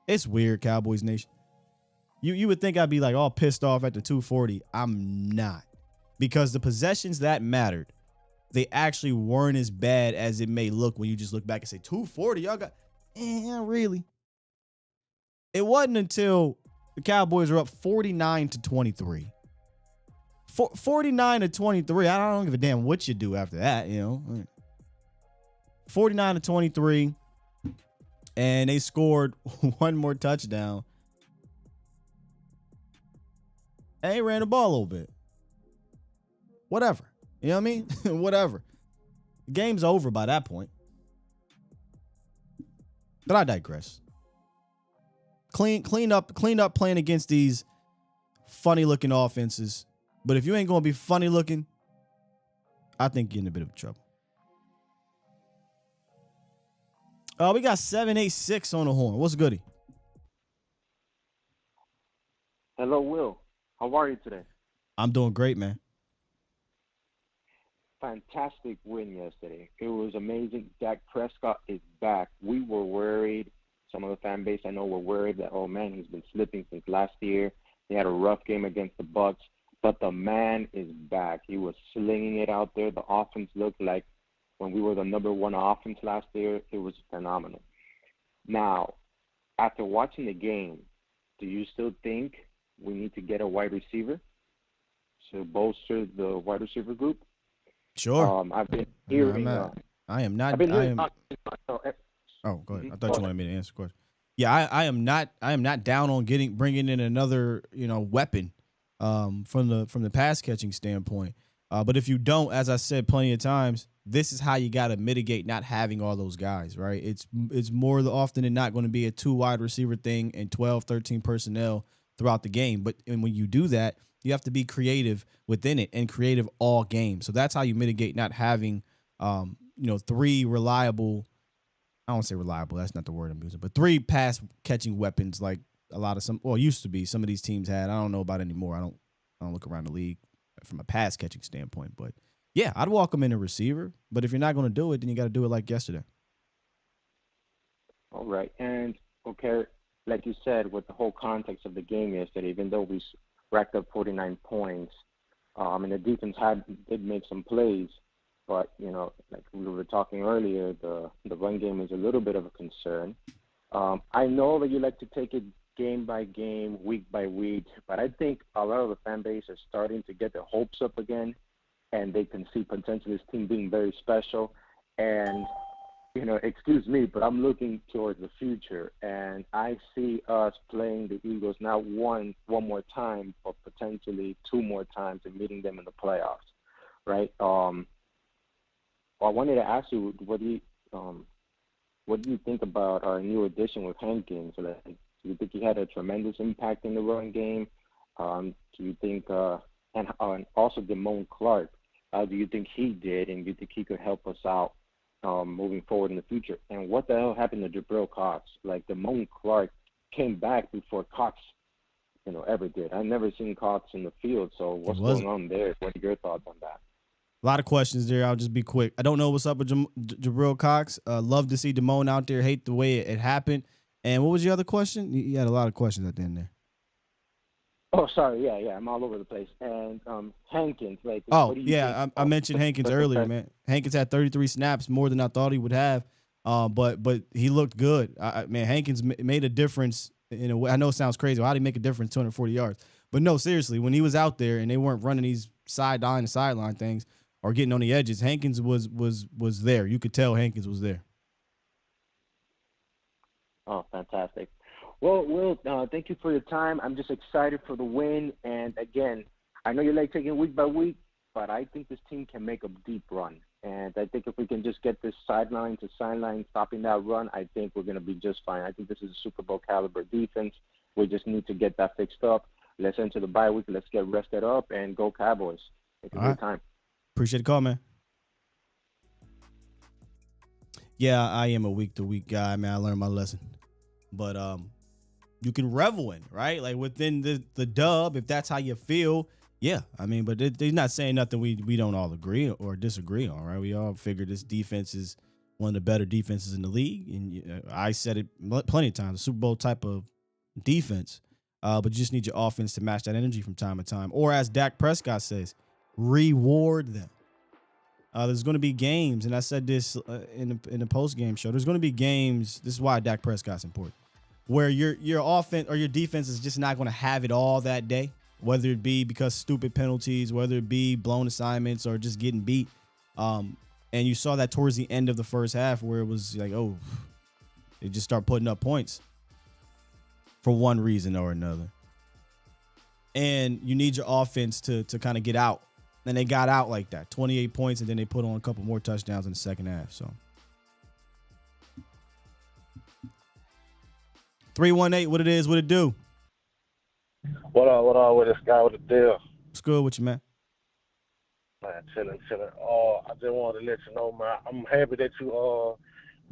it's weird, Cowboys Nation. You would think I'd be like all pissed off at the 240. I'm not. Because the possessions that mattered, they actually weren't as bad as it may look when you just look back and say 240. Y'all got really. It wasn't until the Cowboys were up 49 to 23. 49 to 23. I don't give a damn what you do after that, 49 to 23. And they scored one more touchdown. And they ran the ball a little bit. Whatever. You know what I mean? Whatever. The game's over by that point. But I digress. Clean up playing against these funny looking offenses. But if you ain't going to be funny looking, I think you're in a bit of trouble. We got 786 on the horn. What's goody? Hello, Will. How are you today? I'm doing great, man. Fantastic win yesterday. It was amazing. Dak Prescott is back. We were worried. Some of the fan base I know were worried that, oh, man, he's been slipping since last year. He had a rough game against the Bucs. But the man is back. He was slinging it out there. The offense looked like when we were the number one offense last year, it was phenomenal. Now, after watching the game, do you still think we need to get a wide receiver to bolster the wide receiver group? Sure. I've been hearing. I am not. I've been hearing. Oh, go ahead. I thought you wanted me to answer the question. Yeah, I am not. I am not down on bringing in another weapon from the pass catching standpoint. But if you don't, as I said plenty of times, this is how you got to mitigate not having all those guys, right? It's more often than not going to be a 2 wide receiver thing and 12, 13 personnel throughout the game. But when you do that, you have to be creative within it and creative all game. So that's how you mitigate not having, 3 reliable. I don't say reliable. That's not the word I'm using, but 3 pass catching weapons like used to be some of these teams had. I don't know about anymore. I don't look around the league from a pass catching standpoint, but yeah, I'd welcome in a receiver. But if you're not going to do it, then you got to do it like yesterday. All right. And, okay, like you said, with the whole context of the game yesterday, even though we racked up 49 points, and the defense did make some plays, but, like we were talking earlier, the run game is a little bit of a concern. I know that you like to take it game by game, week by week, but I think a lot of the fan base is starting to get their hopes up again, and they can see potentially this team being very special. And, excuse me, but I'm looking towards the future, and I see us playing the Eagles not one more time, but potentially 2 more times and meeting them in the playoffs, right? I wanted to ask you, what do you think about our new addition with Hankins? Do you think he had a tremendous impact in the run game? Do you think, and also Damone Clark, do you think he did, and do you think he could help us out moving forward in the future? And what the hell happened to Jabril Cox? Like, Damone Clark came back before Cox, ever did. I've never seen Cox in the field, so what's going on there? What are your thoughts on that? A lot of questions there. I'll just be quick. I don't know what's up with Jabril Cox. Love to see Damone out there. Hate the way it happened. And what was your other question? You had a lot of questions at the end there. Oh, sorry. Yeah. I'm all over the place. And Hankins, like. Oh, yeah. I mentioned Hankins earlier, man. Hankins had 33 snaps, more than I thought he would have. But he looked good. Hankins made a difference in a way. I know it sounds crazy. How did he make a difference? 240 yards. But no, seriously, when he was out there and they weren't running these sideline to sideline things or getting on the edges, Hankins was there. You could tell Hankins was there. Oh, fantastic. Well, Will, thank you for your time. I'm just excited for the win. And, again, I know you like taking week by week, but I think this team can make a deep run. And I think if we can just get this sideline to sideline, stopping that run, I think we're going to be just fine. I think this is a Super Bowl caliber defense. We just need to get that fixed up. Let's enter the bye week. Let's get rested up and go Cowboys. It's a good time. Appreciate the call, man. Yeah, I am a week-to-week guy, man. I learned my lesson. But you can revel in, right? Like within the dub, if that's how you feel, yeah. But they're not saying nothing we don't all agree or disagree on, right? We all figure this defense is one of the better defenses in the league. And I said it plenty of times, a Super Bowl type of defense. But you just need your offense to match that energy from time to time. Or as Dak Prescott says, reward them. There's going to be games, and I said this in the post-game show. There's going to be games. This is why Dak Prescott's important, where your offense or your defense is just not going to have it all that day, whether it be because stupid penalties, whether it be blown assignments, or just getting beat. And you saw that towards the end of the first half, where it was like, oh, they just start putting up points for one reason or another. And you need your offense to kind of get out. And they got out like that, 28 points, and then they put on a couple more touchdowns in the second half. So 318, what it is, what it do? What up with this guy with the deal? What's good with you, man? Man, chilling. I just wanted to let you know, man, I'm happy that you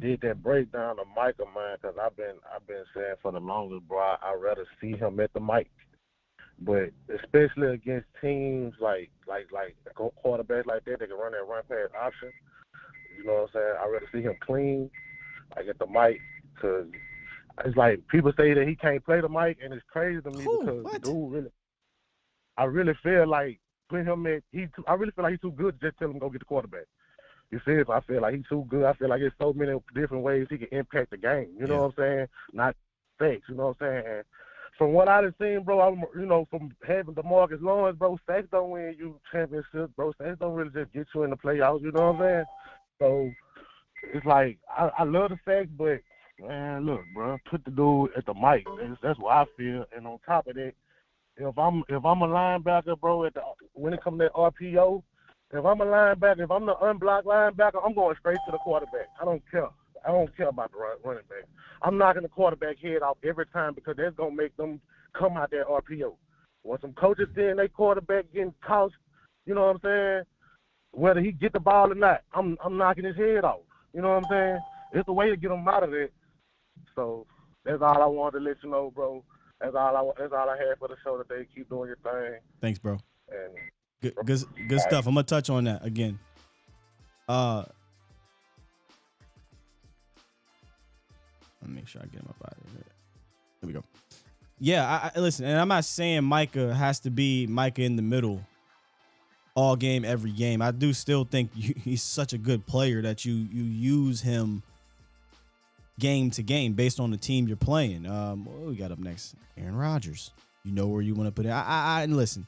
did that breakdown of Micah, man, because I've been saying for the longest, bro, I'd rather see him at the mic. But especially against teams like quarterbacks like that, they can run that run pass option. You know what I'm saying? I'd rather see him clean, like at the mic, because it's like people say that he can't play the mic, and it's crazy to me because the dude really, I really feel like putting him at I really feel like he's too good to just tell him go get the quarterback. You see, I feel like he's too good. I feel like there's so many different ways he can impact the game. You know what I'm saying? Not sacks. You know what I'm saying? And from what I've seen, bro, from having DeMarcus Lawrence, bro, sacks don't win you championships, bro. Sacks don't really just get you in the playoffs. You know what I'm saying? So it's like I love the sacks, but man, look, bro, put the dude at the mic. That's what I feel. And on top of that, if I'm a linebacker, bro, when it comes to that RPO, If I'm a linebacker, if I'm the unblocked linebacker, I'm going straight to the quarterback. I don't care. I don't care about the running back. I'm knocking the quarterback head off every time because that's going to make them come out that RPO. When some coaches seeing their quarterback getting tossed, you know what I'm saying, whether he get the ball or not, I'm knocking his head off. You know what I'm saying? It's a way to get him out of it. So that's all I wanted to let you know, bro. That's all I had for the show today. Keep doing your thing. Thanks, bro. And Good stuff. I'm gonna touch on that again. Let me make sure I get him up out of here. There we go. Yeah, I listen, and I'm not saying Micah has to be Micah in the middle all game, every game. I do still think he's such a good player that you use him game to game based on the team you're playing. What we got up next? Aaron Rodgers. You know where you want to put it. And listen,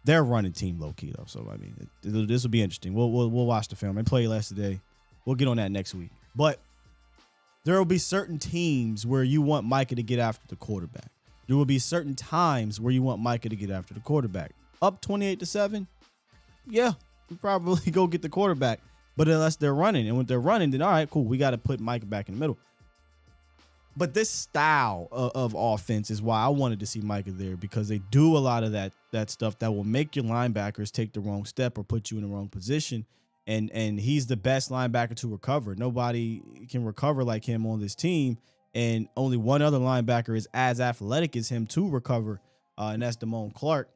they're running team low key though, so I mean, this will be interesting. We'll watch the film. I played last today. We'll get on that next week. But there will be certain teams where you want Micah to get after the quarterback. There will be certain times where you want Micah to get after the quarterback. Up 28-7, yeah, you probably go get the quarterback. But unless they're running, and when they're running, then all right, cool, we got to put Micah back in the middle. But this style of offense is why I wanted to see Micah there, because they do a lot of that stuff that will make your linebackers take the wrong step or put you in the wrong position. And he's the best linebacker to recover. Nobody can recover like him on this team, and only one other linebacker is as athletic as him to recover, and that's Damone Clark.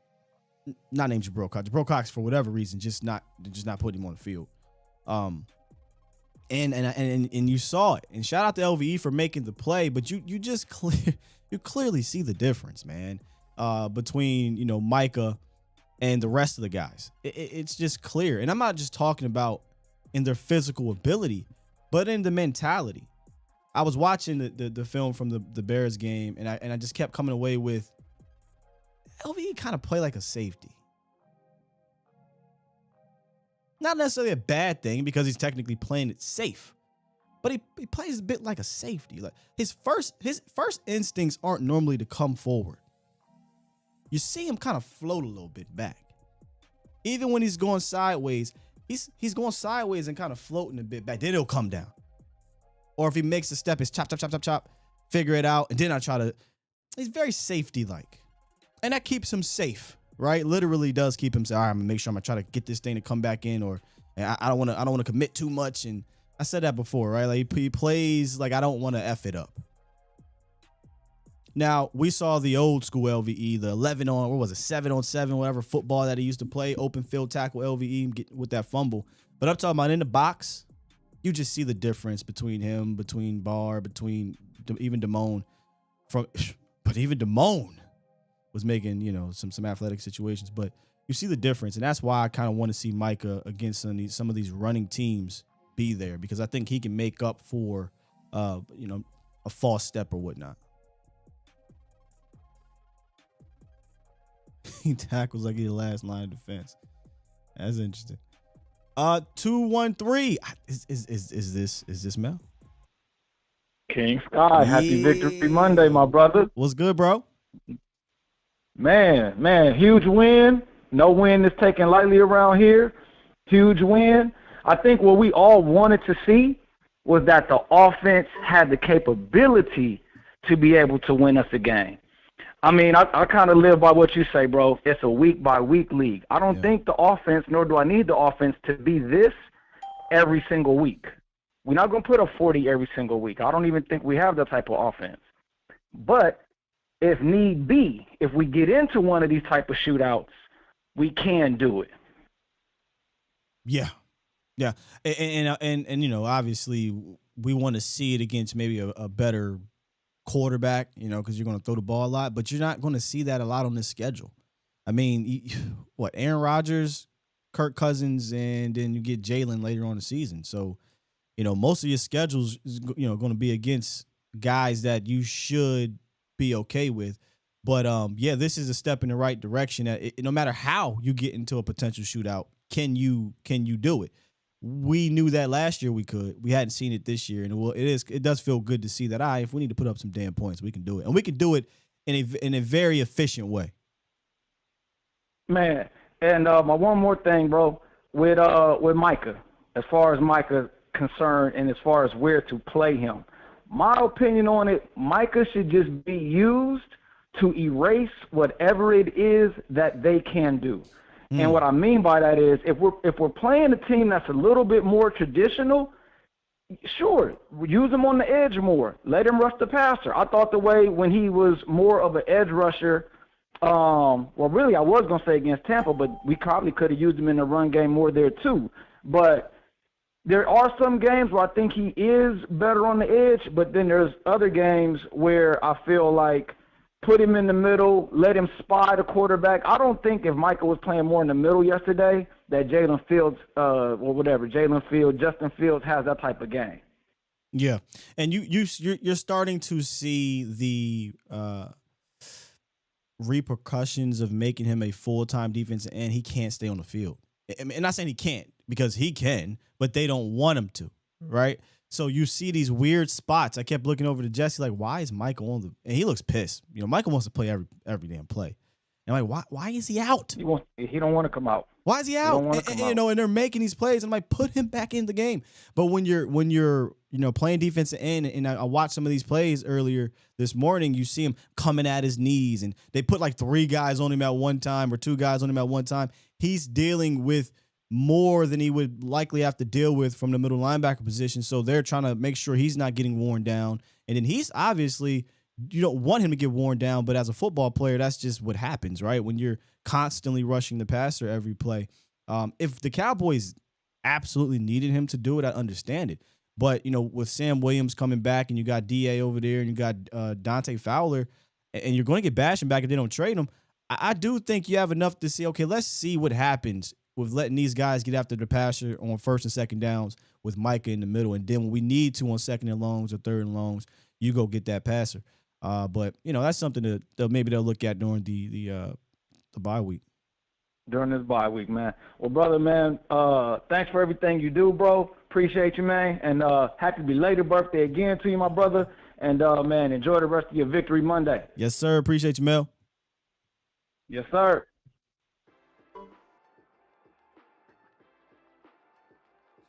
Not named Jabril Cox. Jabril Cox, for whatever reason, just not putting him on the field. And you saw it. And shout out to LVE for making the play, but you clearly see the difference, man, between Micah and the rest of the guys. It's just clear. And I'm not just talking about in their physical ability, but in the mentality. I was watching the film from the Bears game, and I just kept coming away with LVE kind of play like a safety. Not necessarily a bad thing because he's technically playing it safe, but he plays a bit like a safety. Like his first instincts aren't normally to come forward. You see him kind of float a little bit back. Even when he's going sideways, he's going sideways and kind of floating a bit back. Then he'll come down. Or if he makes a step, it's chop, chop, chop, chop, chop, figure it out, and then I try to. He's very safety-like. And that keeps him safe, right? Literally does keep him safe. All right, I'm gonna make sure I'm gonna try to get this thing to come back in, or I don't want to commit too much. And I said that before, right? Like he plays like I don't want to F it up. Now, we saw the old school LVE, the 11 on, what was it, 7-on-7, whatever football that he used to play, open field tackle LVE get with that fumble. But I'm talking about in the box, you just see the difference between him, between Barr, between even Damone. But even Damone was making, some athletic situations. But you see the difference, and that's why I kind of want to see Micah against some of these running teams be there, because I think he can make up for, a false step or whatnot. He tackles like he's the last line of defense. That's interesting. 213. Is this Mel? King Sky, happy Victory Monday, my brother. What's good, bro? Man, huge win. No win is taken lightly around here. Huge win. I think what we all wanted to see was that the offense had the capability to be able to win us a game. I mean, I kind of live by what you say, bro. It's a week-by-week league. I don't think the offense, nor do I need the offense to be this every single week. We're not going to put up 40 every single week. I don't even think we have that type of offense. But if need be, if we get into one of these type of shootouts, we can do it. Yeah. And obviously we want to see it against maybe a better quarterback, because you're going to throw the ball a lot, but you're not going to see that a lot on this schedule. I mean, Aaron Rodgers, Kirk Cousins, and then you get Jalen later on the season. So, most of your schedules is, going to be against guys that you should be okay with. But, this is a step in the right direction. No matter how you get into a potential shootout, can you do it? We knew that last year we could. We hadn't seen it this year, and it does feel good to see that. If we need to put up some damn points, we can do it, and we can do it in a very efficient way. Man, and my one more thing, bro. with Micah, as far as Micah concerned, and as far as where to play him. My opinion on it, Micah should just be used to erase whatever it is that they can do. And what I mean by that is, if we're playing a team that's a little bit more traditional, sure, use him on the edge more. Let him rush the passer. I thought the way when he was more of an edge rusher, well, really, I was going to say against Tampa, but we probably could have used him in the run game more there too. But there are some games where I think he is better on the edge, but then there's other games where I feel like put him in the middle, let him spy the quarterback. I don't think if Michael was playing more in the middle yesterday that Justin Fields has that type of game. Yeah, and you're starting to see the repercussions of making him a full-time defensive end. He can't stay on the field. I'm not saying he can't, because he can, but they don't want him to, right? So you see these weird spots. I kept looking over to Jesse like, why is Michael on the – and he looks pissed. You know, Michael wants to play every damn play. And I'm like, why is he out? He don't want to come out. Why is he out? And they're making these plays. I'm like, put him back in the game. But when you're playing defensive end, and I watched some of these plays earlier this morning, you see him coming at his knees, and they put like 3 guys on him at one time or 2 guys on him at one time. He's dealing with more than he would likely have to deal with from the middle linebacker position. So they're trying to make sure he's not getting worn down. And then he's obviously, you don't want him to get worn down, but as a football player, that's just what happens, right? When you're constantly rushing the passer every play. If the Cowboys absolutely needed him to do it, I understand it. But, with Sam Williams coming back and you got DA over there and you got Dante Fowler, and you're going to get Basham back if they don't trade him, I do think you have enough to say, okay, let's see what happens with letting these guys get after the passer on first and second downs with Micah in the middle. And then when we need to on second and longs or third and longs, you go get that passer. But, that's something that maybe they'll look at during the bye week. During this bye week, man. Well, brother, man, thanks for everything you do, bro. Appreciate you, man. And happy belated birthday again to you, my brother. And, man, enjoy the rest of your Victory Monday. Yes, sir. Appreciate you, Mel. Yes, sir.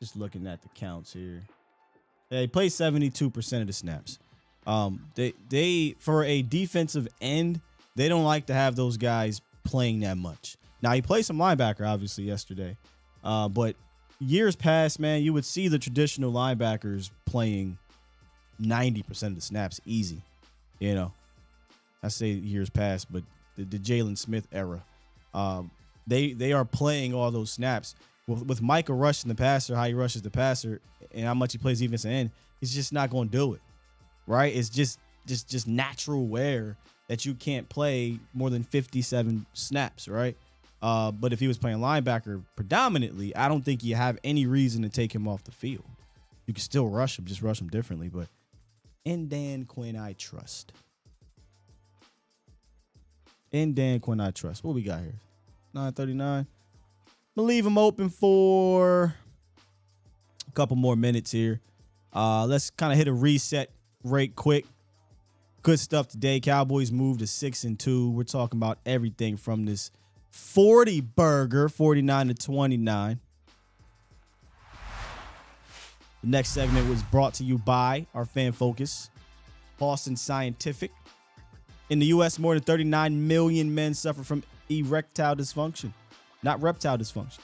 Just looking at the counts here. They play 72% of the snaps. They for a defensive end, they don't like to have those guys playing that much. Now, he played some linebacker, obviously, yesterday. But years past, man, you would see the traditional linebackers playing 90% of the snaps easy. I say years past, but the Jalen Smith era. They are playing all those snaps. With Micah rushing the passer, how he rushes the passer, and how much he plays defensive end, he's just not going to do it, right? It's just natural wear that you can't play more than 57 snaps, right? But if he was playing linebacker predominantly, I don't think you have any reason to take him off the field. You can still rush him, just rush him differently. But in Dan Quinn, I trust. In Dan Quinn, I trust. What we got here? 9:39. I'm going to leave him open for a couple more minutes here. Let's kind of hit a reset right quick. Good stuff today. Cowboys moved to 6-2. We're talking about everything from this 40 burger, 49-29. The next segment was brought to you by our fan focus, Boston Scientific. In the U.S., more than 39 million men suffer from erectile dysfunction, not reptile dysfunction.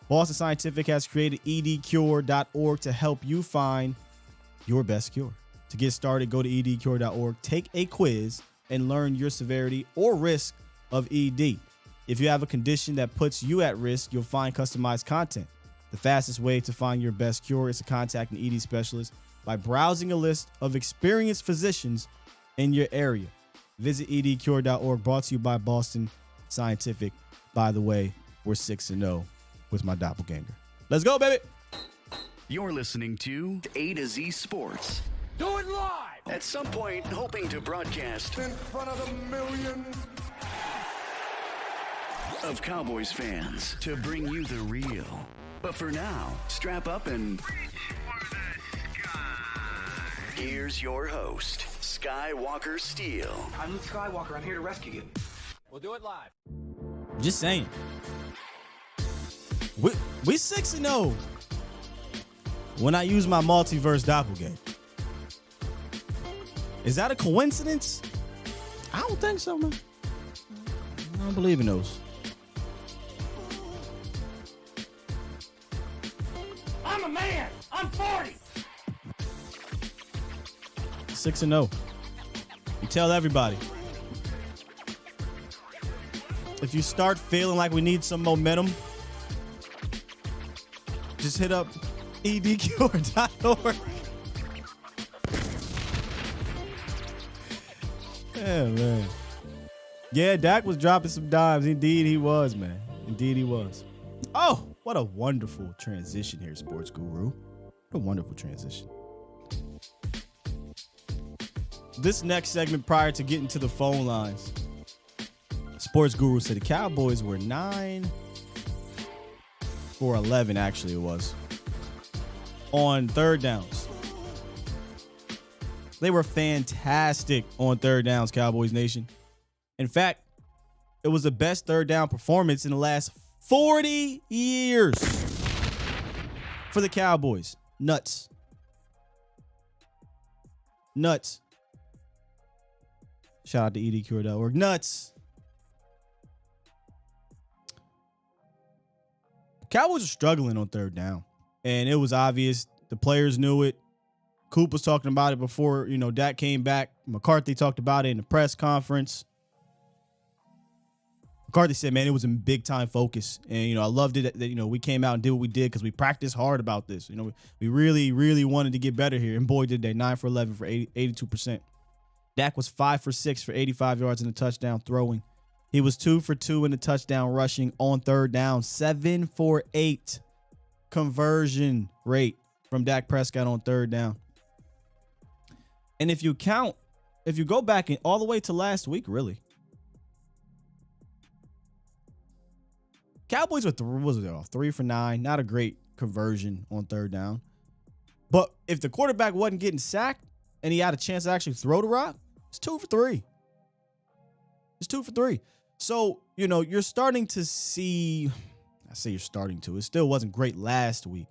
Boston Scientific has created edcure.org to help you find your best cure. To get started, go to edcure.org, take a quiz, and learn your severity or risk of ED. If you have a condition that puts you at risk, you'll find customized content. The fastest way to find your best cure is to contact an ED specialist by browsing a list of experienced physicians in your area. Visit edcure.org, brought to you by Boston Scientific. By the way, we're 6-0 with my doppelganger. Let's go, baby. You're listening to A to Z Sports. Do it live! At some point, hoping to broadcast In front of the millions of Cowboys fans to bring you the real. But for now, strap up and here's your host, Skywalker Steele. I'm Luke Skywalker. I'm here to rescue you. We'll do it live. Just saying. We 6-0 when I use my multiverse doppelganger. Is that a coincidence? I don't think so, man. I don't believe in those. I'm a man. I'm 40. 6-0. You tell everybody. If you start feeling like we need some momentum, just hit up edcure.org. Yeah, man. Yeah, Dak was dropping some dimes. Indeed he was, man. Indeed he was. Oh, what a wonderful transition here, Sports Guru. What a wonderful transition. This next segment, prior to getting to the phone lines, Sports Guru said the Cowboys were 9 for 11, actually it was, on third downs. They were fantastic on third downs, Cowboys Nation. In fact, it was the best third down performance in the last 40 years for the Cowboys. Nuts. Nuts. Shout out to edcure.org. Nuts. Cowboys are struggling on third down, and it was obvious. The players knew it. Coop was talking about it before, Dak came back. McCarthy talked about it in the press conference. McCarthy said, man, it was a big-time focus. And, I loved it that, we came out and did what we did because we practiced hard about this. We really, really wanted to get better here. And, boy, did they. 9 for 11 for 82%. Dak was 5 for 6 for 85 yards and a touchdown throwing. He was 2 for 2 in the touchdown rushing on third down. 7 for 8 conversion rate from Dak Prescott on third down. And if you go back all the way to last week, really, Cowboys were 3 for 9. Not a great conversion on third down. But if the quarterback wasn't getting sacked and he had a chance to actually throw the rock, it's 2 for 3. It's 2 for 3. So, you're starting to see, I say you're starting to, it still wasn't great last week.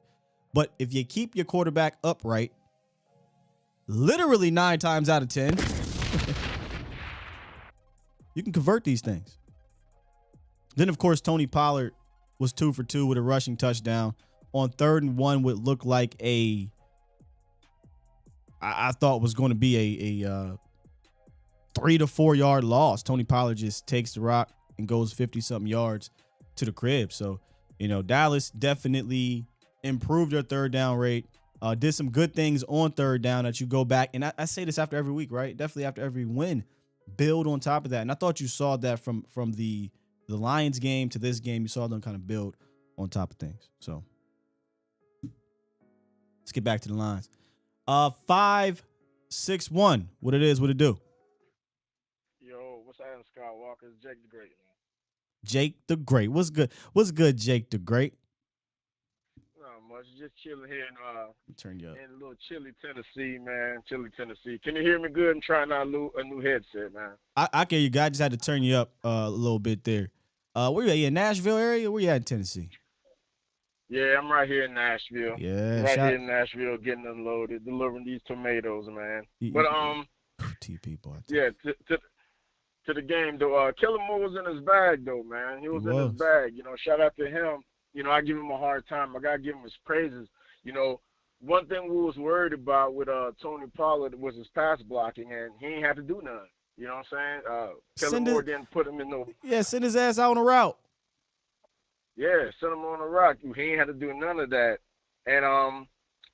But if you keep your quarterback upright, literally 9 times out of 10, you can convert these things. Then, of course, Tony Pollard was 2 for 2 with a rushing touchdown on 3rd and 1. Would look like I thought was going to be a 3 to 4 yard loss. Tony Pollard just takes the rock and goes 50-something yards to the crib. So, Dallas definitely improved their third down rate. Did some good things on third down that you go back. And I say this after every week, right? Definitely after every win. Build on top of that. And I thought you saw that from the Lions game to this game. You saw them kind of build on top of things. So let's get back to the lines. 561. What it is, what it do? Yo, what's Adam Skywalker? It's Jake the Great, man. Jake the Great. What's good? What's good, Jake the Great? Not much. Just chilling here Turn you up. in a little chilly Tennessee, man. Chilly Tennessee. Can you hear me good? I'm trying out a new headset, man. I can. You guys just had to turn you up a little bit there. Where you at? You in Nashville area? Where you at in Tennessee? Yeah, I'm right here in Nashville. Yeah, here in Nashville, getting unloaded, delivering these tomatoes, man. TP boy. Yeah, to the game though. Kellen Moore was in his bag though, man. He was in his bag. Shout out to him. I give him a hard time. I gotta give him his praises. One thing we was worried about with Tony Pollard was his pass blocking, and he ain't had to do none. You know what I'm saying? Kellen Moore didn't put him in no. Yeah, send his ass out on a route. Yeah, send him on a rock. He ain't had to do none of that. And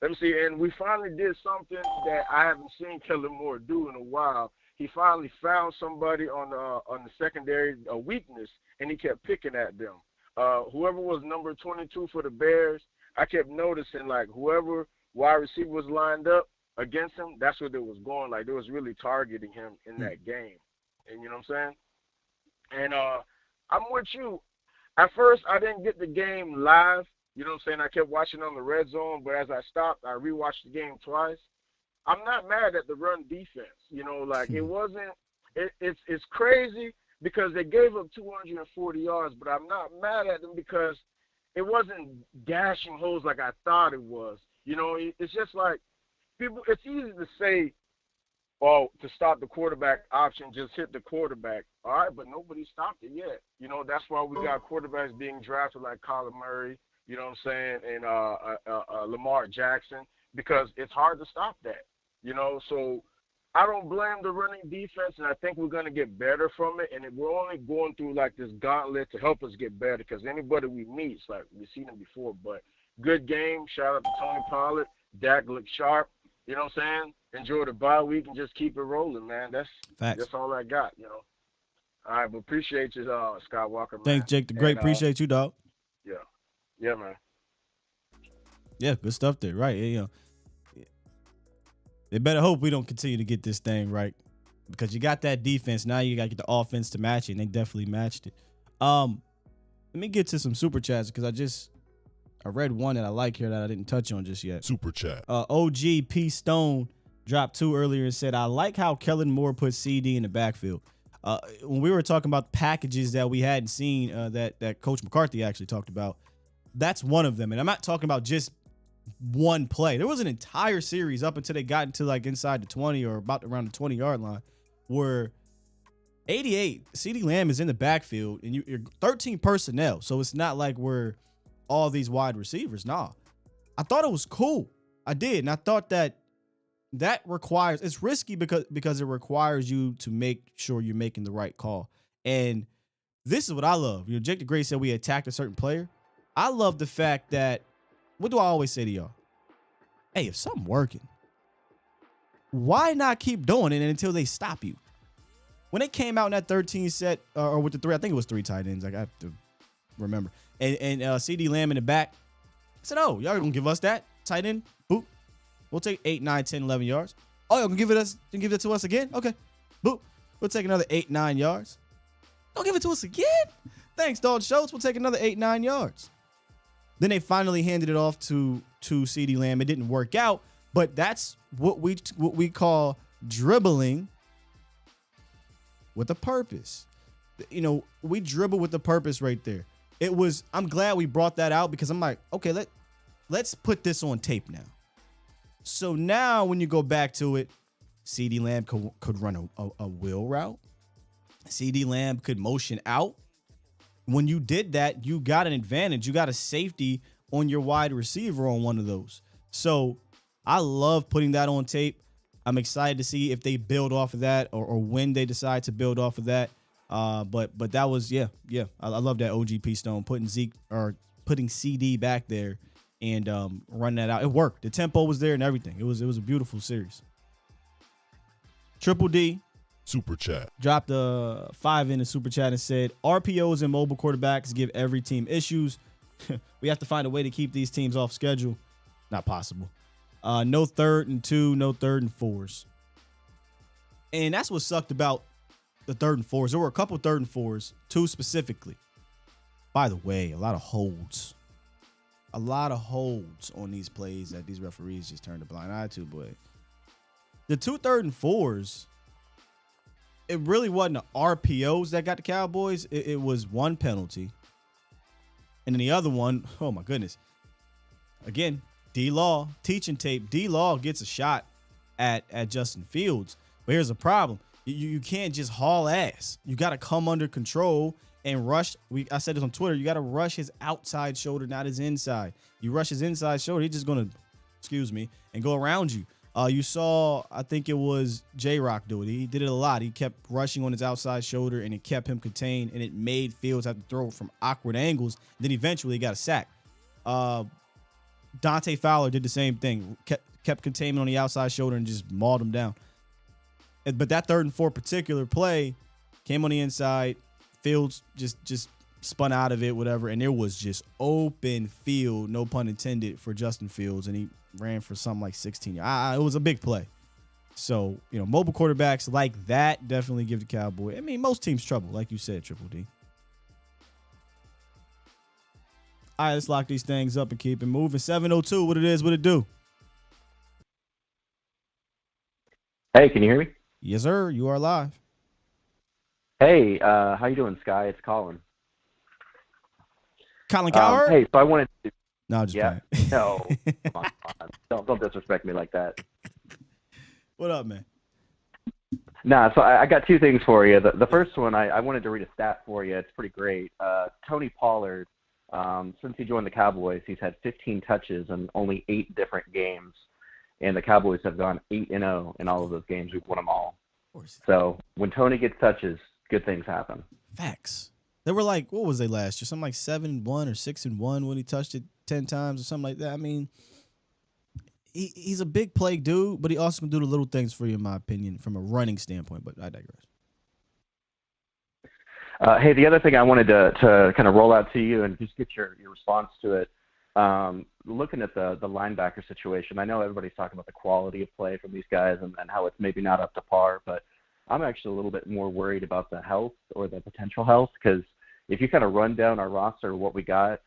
let me see. And we finally did something that I haven't seen Kellen Moore do in a while. He finally found somebody on the secondary a weakness, and he kept picking at them. Whoever was number 22 for the Bears, I kept noticing like whoever wide receiver was lined up against him, that's what they was going. Like they was really targeting him in that game. And you know what I'm saying? And I'm with you. At first, I didn't get the game live. You know what I'm saying? I kept watching on the red zone, but as I stopped, I rewatched the game twice. I'm not mad at the run defense. It wasn't – it's crazy because they gave up 240 yards, but I'm not mad at them because it wasn't gashing holes like I thought it was. You know, it's just like people. It's easy to say, "Oh, to stop the quarterback option, just hit the quarterback." All right, but nobody stopped it yet. You know, that's why we got quarterbacks being drafted like Kyler Murray. You know what I'm saying? And Lamar Jackson, because it's hard to stop that. You know, so I don't blame the running defense, and I think we're going to get better from it. And we're only going through like this gauntlet to help us get better, because anybody we meet, it's like we've seen them before. But good game. Shout out to Tony Pollard. Dak looked sharp. You know what I'm saying? Enjoy the bye week and just keep it rolling, man. That's all I got, you know. All right, but appreciate you, Scott Walker, man. Thanks, Jake the Great. Appreciate you, dog. Yeah. Yeah, man. Yeah, good stuff there. Right. You know, they better hope we don't continue to get this thing right, because you got that defense. Now you got to get the offense to match it, and they definitely matched it. Let me get to some super chats, because I read one that I like here that I didn't touch on just yet. Super chat. OG P Stone dropped 2 earlier and said, I like how Kellen Moore put CeeDee in the backfield. When we were talking about packages that we hadn't seen, that Coach McCarthy actually talked about, that's one of them. And I'm not talking about just one play. There was an entire series up until they got into like inside the 20 or about around the 20-yard line where 88, CeeDee Lamb is in the backfield and you're 13 personnel. So it's not like we're all these wide receivers. Nah. I thought it was cool. I did. And I thought that requires, it's risky because it requires you to make sure you're making the right call. And this is what I love. You know, Jake the Great said we attacked a certain player. I love the fact that, what do I always say to y'all? Hey, if something working, why not keep doing it until they stop you? When they came out in that 13 set, or with the 3, I think it was 3 tight ends. Like, I have to remember. And CeeDee Lamb in the back, I said, oh, y'all gonna give us that tight end? Boop. We'll take 8, 9, 10, 11 yards. Oh, y'all gonna give it to us again? Okay. Boop. We'll take another 8, 9 yards. Don't give it to us again? Thanks, Dalton Schultz. We'll take another 8, 9 yards. Then they finally handed it off to CeeDee Lamb. It didn't work out, but that's what we call dribbling with a purpose. You know, we dribble with a purpose right there. I'm glad we brought that out, because I'm like, okay, let's put this on tape now. So now when you go back to it, CeeDee Lamb could run a wheel route. CeeDee Lamb could motion out. When you did that, you got an advantage. You got a safety on your wide receiver on one of those. So I love putting that on tape. I'm excited to see if they build off of that, or when they decide to build off of that. But that was, yeah. I love that OGP Stone putting CeeDee back there and running that out. It worked. The tempo was there and everything. It was a beautiful series. Triple D Super chat. dropped a 5 in the super chat and said, RPOs and mobile quarterbacks give every team issues. We have to find a way to keep these teams off schedule. Not possible. No 3rd and 2, no 3rd and 4s. And that's what sucked about the 3rd and 4s. There were a couple 3rd and 4s, 2 specifically. By the way, a lot of holds. A lot of holds on these plays that these referees just turned a blind eye to, boy. The 2 3rd and 4s, it really wasn't the RPOs that got the Cowboys. It was one penalty. And then the other one, oh my goodness. Again, D-Law, teaching tape. D-Law gets a shot at Justin Fields. But here's the problem. You can't just haul ass. You got to come under control and rush. I said this on Twitter. You got to rush his outside shoulder, not his inside. You rush his inside shoulder, he's just going to, and go around you. You saw, I think it was J-Rock do it. He did it a lot. He kept rushing on his outside shoulder, and it kept him contained, and it made Fields have to throw from awkward angles. Then eventually he got a sack. Dante Fowler did the same thing. Kept containment on the outside shoulder and just mauled him down. But that 3rd and 4 particular play came on the inside. Fields just spun out of it, whatever, and there was just open field, no pun intended, for Justin Fields, and he ran for something like 16 yards. It was a big play. So, you know, mobile quarterbacks like that definitely give the Cowboys, I mean, most teams trouble, like you said, Triple D. All right, let's lock these things up and keep it moving. 702, what it do? Hey, can you hear me? Yes, sir. You are live. Hey, how you doing, Sky? It's Colin. Colin Cowherd? Hey, so I wanted to. No, just Yeah. playing. No, come on. Don't disrespect me like that. What up, man? Nah, so I got two things for you. The first one, I wanted to read a stat for you. It's pretty great. Tony Pollard, since he joined the Cowboys, he's had 15 touches in only 8 different games. And the Cowboys have gone 8-0 in all of those games. We've won them all. So when Tony gets touches, good things happen. Facts. They were like, what was they last year? Something like 7-1 or 6-1 when he touched it 10 times or something like that. I mean, he's a big play dude, but he also can do the little things for you, in my opinion, from a running standpoint. But I digress. Hey, the other thing I wanted to kind of roll out to you and just get your response to it. Looking at the linebacker situation, I know everybody's talking about the quality of play from these guys and how it's maybe not up to par, but I'm actually a little bit more worried about the health or the potential health, because if you kind of run down our roster, what we got,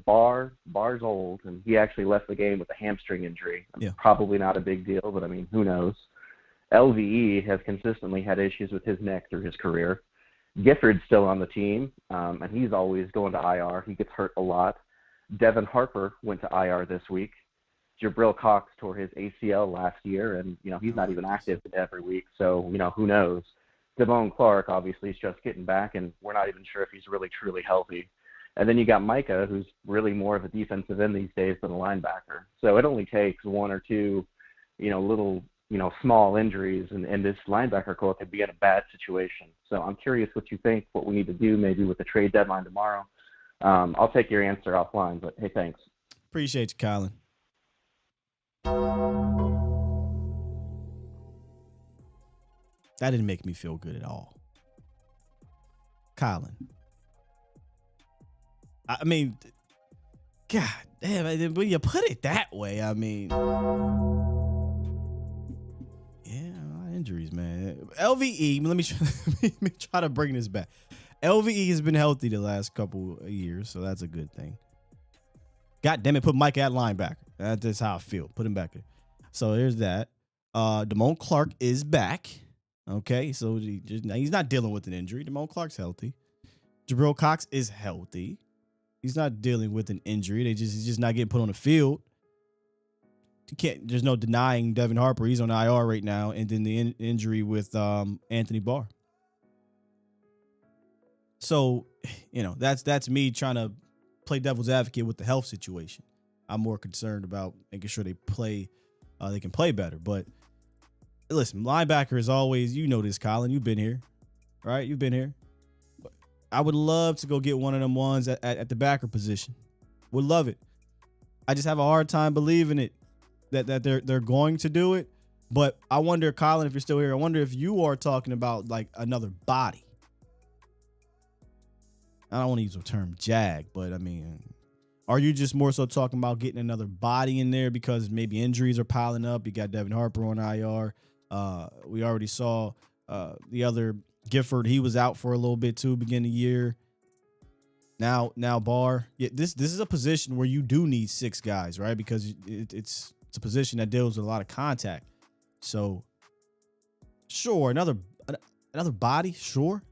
Barr's old, and he actually left the game with a hamstring injury. Yeah. Probably not a big deal, but I mean, who knows? LVE has consistently had issues with his neck through his career. Gifford's still on the team, and he's always going to IR. He gets hurt a lot. Devin Harper went to IR this week. Jabril Cox tore his ACL last year, and he's not even active every week. So who knows? Devon Clark obviously is just getting back, and we're not even sure if he's really truly healthy. And then you got Micah, who's really more of a defensive end these days than a linebacker. So it only takes one or two, little, small injuries, and this linebacker core could be in a bad situation. So I'm curious what you think, what we need to do maybe with the trade deadline tomorrow. I'll take your answer offline, but hey, thanks. Appreciate you, Colin. That didn't make me feel good at all. Colin. I mean, God damn, when you put it that way, I mean, yeah, a lot of injuries, man. LVE, let me try to bring this back. LVE has been healthy the last couple of years, so that's a good thing. God damn it, put Mike at linebacker. That's how I feel. Put him back there. So there's that. Damone Clark is back. Okay, so he's not dealing with an injury. Damone Clark's healthy. Jabril Cox is healthy. He's not dealing with an injury. He's just not getting put on the field. There's no denying Devin Harper. He's on IR right now, and then the injury with Anthony Barr. So, that's me trying to play devil's advocate with the health situation. I'm more concerned about making sure they can play better. But listen, linebacker is always, this, Colin. You've been here, right? You've been here. I would love to go get one of them ones at the backer position. Would love it. I just have a hard time believing it that they're going to do it. But I wonder, Colin, if you're still here, I wonder if you are talking about like another body. I don't want to use the term jag, but I mean, are you just more so talking about getting another body in there because maybe injuries are piling up? You got Devin Harper on IR. We already saw the other Gifford. He was out for a little bit too, beginning of the year. Now Barr. Yeah, this is a position where you do need 6 guys, right? Because it's a position that deals with a lot of contact. So, sure, another body, sure.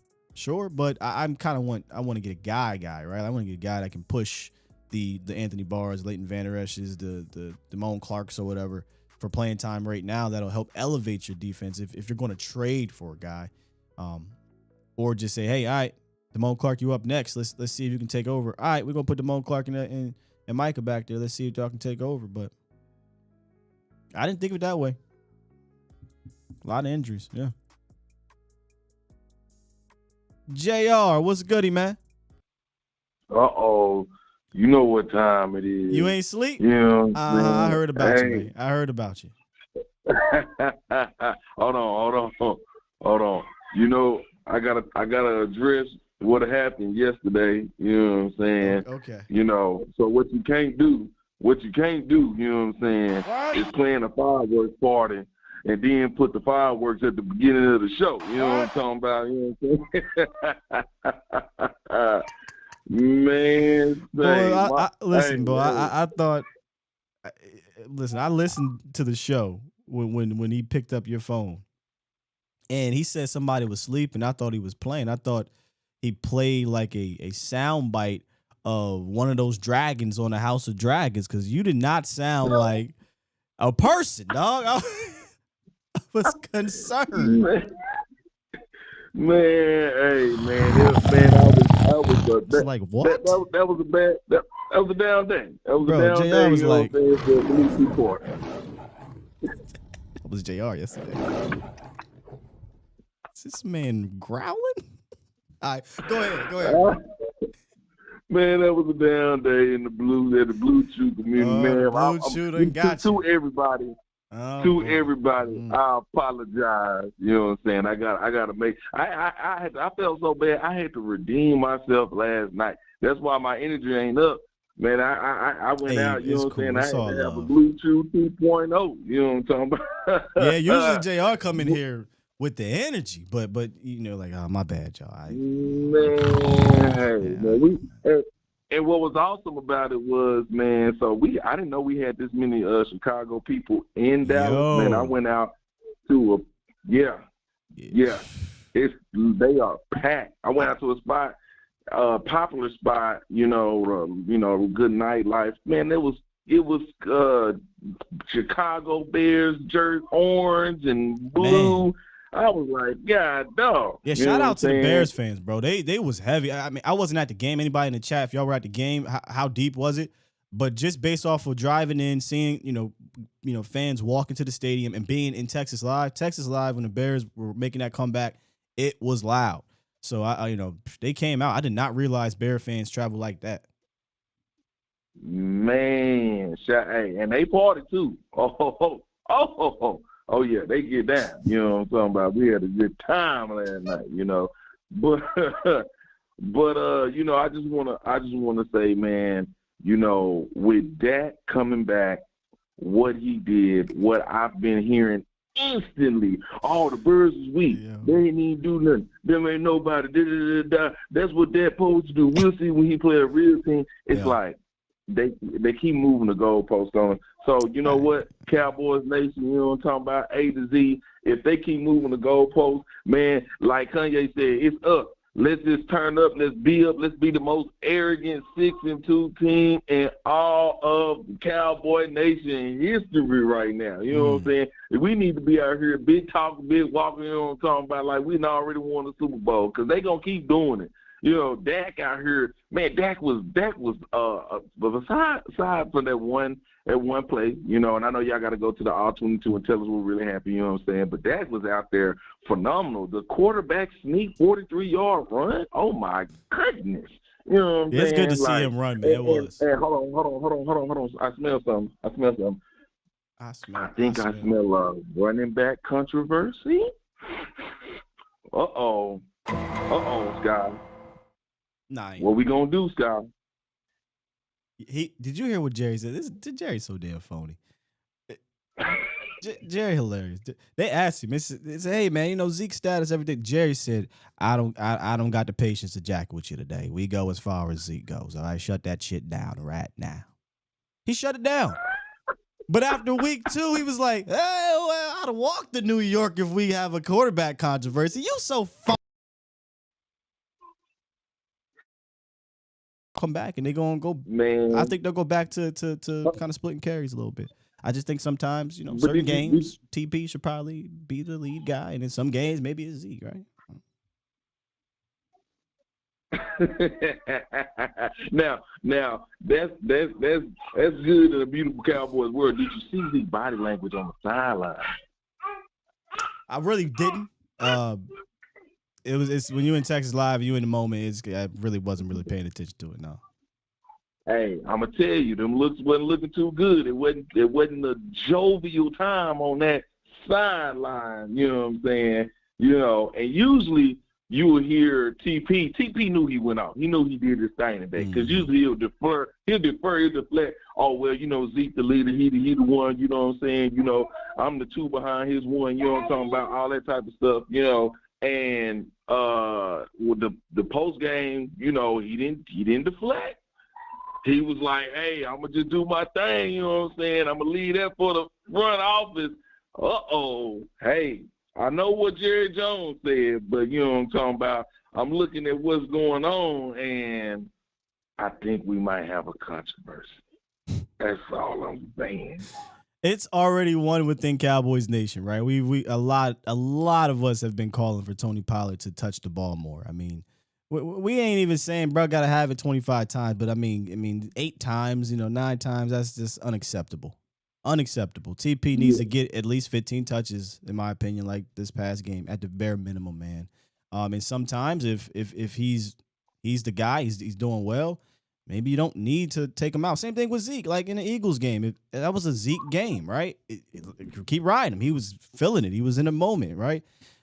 But I'm kind of I want to get a guy, right? I want to get a guy that can push the Anthony Barrs, Leighton Vander Esch's, the Damone Clarks or whatever for playing time right now. That'll help elevate your defense if you're going to trade for a guy, or just say, hey, all right, Damone Clark, you up next. Let's see if you can take over. All right, we're gonna put Damone Clark and Micah back there. Let's see if y'all can take over. But I didn't think of it that way. A lot of injuries, yeah. JR, what's goody, man? Uh-oh. You know what time it is. You ain't sleep? I heard about you, man. I heard about you. Hold on. I gotta address what happened yesterday. You know what I'm saying? Okay. So what you can't do, you know what I'm saying, is plan a fireworks party and then put the fireworks at the beginning of the show. You know what I'm talking about? You know what I'm saying? Man, listen, I thought. Listen, I listened to the show when he picked up your phone, and he said somebody was sleeping. I thought he was playing. I thought he played like a sound bite one of those dragons on the House of Dragons, because you did not sound like a person, dog. I was concerned. Hey, man, that like what? That was a bad. That was a down day. That was Bro, a down JR day. was You know like, what I'm saying, for a police report. That was JR yesterday. Is this man growling? All right, go ahead. Man, that was a down day in the blue chew community, man. The blue chew done got you. To everybody. Everybody, I apologize. You know what I'm saying? I gotta make. I felt so bad. I had to redeem myself last night. That's why my energy ain't up, man. I went out. You know what I'm saying? I had to have a blue chew 2.0. You know what I'm talking about? Yeah, usually JR come in here with the energy, but you know, like, oh, my bad, y'all. And what was awesome about it was, man, so I didn't know we had this many Chicago people in Dallas. Man, I went out to they are packed. I went out to a spot, popular spot, you know, good nightlife. Man, it was Chicago Bears jersey, orange and blue. Man. I was like, God, dog. Yeah, shout out to the Bears fans, bro. They was heavy. I mean, I wasn't at the game. Anybody in the chat, if y'all were at the game, how deep was it? But just based off of driving in, seeing, you know, fans walk into the stadium and being in Texas Live, when the Bears were making that comeback, it was loud. So I they came out. I did not realize Bear fans travel like that. Man, and they party too. Oh yeah, they get down. You know what I'm talking about? We had a good time last night, you know. But you know, I just wanna say, man, you know, with Dak coming back, what he did, what I've been hearing instantly, the Birds is weak. Yeah. They ain't even do nothing. Them ain't nobody. That's what Dak supposed to do. We'll see when he play a real team. It's like they keep moving the goalpost on. So, you know what, Cowboys Nation, you know what I'm talking about, A to Z, if they keep moving the goalpost, man, like Kanye said, it's up. Let's just turn up. Let's be up. Let's be the most arrogant 6-2 team in all of Cowboy Nation history right now. You know what I'm saying? We need to be out here, big talking, big walking, you know what I'm talking about, like we already won the Super Bowl, because they going to keep doing it. You know, Dak out here, man, Dak was aside from that one play, you know, and I know y'all got to go to the all-22 and tell us we're really happy, you know what I'm saying, but Dak was out there phenomenal. The quarterback sneak 43-yard run, oh my goodness. You know what I'm saying? It's good to see him run, man. It was. And hold on. I smell something. I think I smell running back controversy. Uh-oh, Scott. Nah. What we gonna do, Scott? Did you hear what Jerry said? Jerry's so damn phony. Jerry hilarious. They asked him, it's hey man, you know, Zeke's status, everything. Jerry said, I don't got the patience to jack with you today. We go as far as Zeke goes. All right, shut that shit down right now. He shut it down. But after week 2, he was like, hey, well, I'd walk to New York if we have a quarterback controversy. You so come back and they're gonna go. Man, I think they'll go back to kind of splitting carries a little bit. I just think sometimes, you know, certain games TP should probably be the lead guy, and in some games maybe it's Zeke, right? now that's good in a beautiful Cowboys world. Did you see Zeke's body language on the sideline? I really didn't. It's when you're in Texas Live, you in the moment. I really wasn't really paying attention to it. No. Hey, I'm gonna tell you, them looks wasn't looking too good. It wasn't a jovial time on that sideline. You know what I'm saying? You know, and usually you will hear TP. TP knew he went off. He knew he did his thing today, because usually he'll deflect. Oh well, you know, Zeke the leader. He the one. You know what I'm saying? You know, I'm the 2 behind his 1. You know what I'm talking about? All that type of stuff. You know. And with the post game, you know, he didn't deflect. He was like, hey, I'm gonna just do my thing, you know what I'm saying? I'm gonna leave that for the front office. Hey, I know what Jerry Jones said, but you know what I'm talking about. I'm looking at what's going on, and I think we might have a controversy. That's all I'm saying. It's already one within Cowboys Nation, right? We a lot of us have been calling for Tony Pollard to touch the ball more. I mean, we ain't even saying bro got to have it 25 times, but I mean 8 times, 9 times, that's just unacceptable. Unacceptable. TP needs to get at least 15 touches, in my opinion, like this past game at the bare minimum, man. And sometimes if he's the guy, he's doing well, maybe you don't need to take him out. Same thing with Zeke, like in the Eagles game. That was a Zeke game, right? Keep riding him. He was feeling it. He was in a moment, right?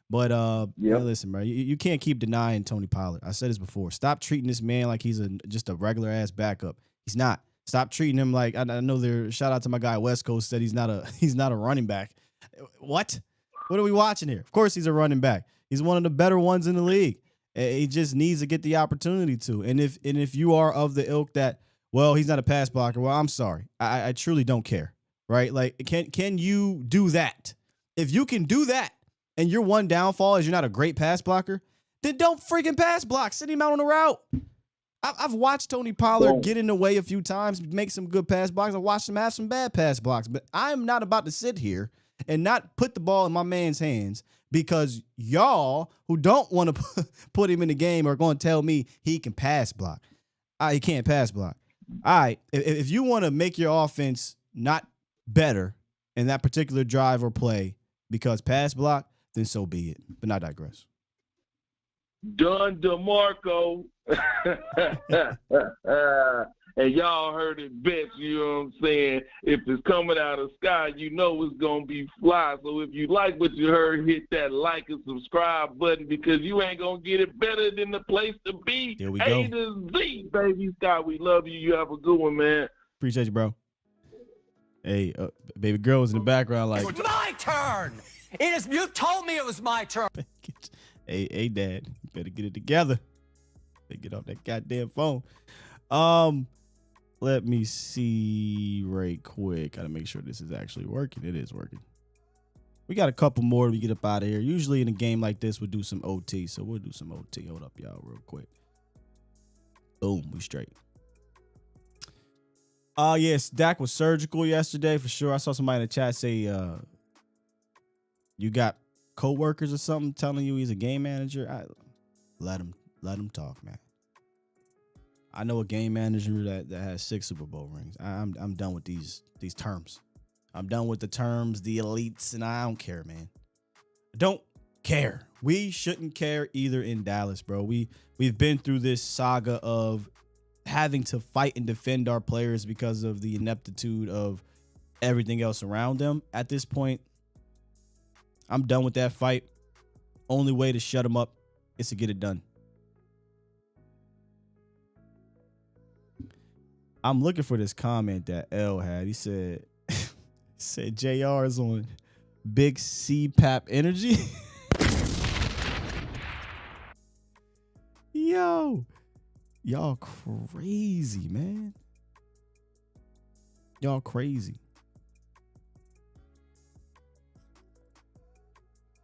But listen, bro, you can't keep denying Tony Pollard. I said this before. Stop treating this man like he's just a regular ass backup. He's not. Stop treating him like I know there. Shout out to my guy West Coast said he's not a running back. What are we watching here? Of course he's a running back. He's one of the better ones in the league. He just needs to get the opportunity to. And if you are of the ilk that, well, he's not a pass blocker, well, I'm sorry. I truly don't care, right? Like, can you do that? If you can do that and your one downfall is you're not a great pass blocker, then don't freaking pass block. Send him out on the route. I've watched Tony Pollard get in the way a few times, make some good pass blocks. I've watched him have some bad pass blocks. But I'm not about to sit here and not put the ball in my man's hands because y'all who don't want to put him in the game are going to tell me he can pass block. He can't pass block. All right, if you want to make your offense not better in that particular drive or play because pass block, then so be it. But I digress. Done DeMarco. And y'all heard it best, you know what I'm saying? If it's coming out of the sky, you know it's going to be fly. So if you like what you heard, hit that like and subscribe button because you ain't going to get it better than the place to be. There we A go. to Z, baby. Scott, we love you. You have a good one, man. Appreciate you, bro. Hey, baby girl was in the background like. It's my turn. You told me it was my turn. Hey, Dad, you better get it together. Better get off that goddamn phone. Let me see right quick. Gotta make sure this is actually working. It is working. We got a couple more to get up out of here. Usually in a game like this, we'll do some OT. So we'll do some OT. Hold up, y'all, real quick. Boom, we straight. Yes, Dak was surgical yesterday for sure. I saw somebody in the chat say, you got coworkers or something telling you he's a game manager. Let him talk, man. I know a game manager that has 6 Super Bowl rings. I'm done with these terms. I'm done with the terms, the elites, and I don't care, man. I don't care. We shouldn't care either in Dallas, bro. We've been through this saga of having to fight and defend our players because of the ineptitude of everything else around them. At this point, I'm done with that fight. Only way to shut them up is to get it done. I'm looking for this comment that L had. He said, JR is on big CPAP energy. Yo, y'all crazy, man. Y'all crazy.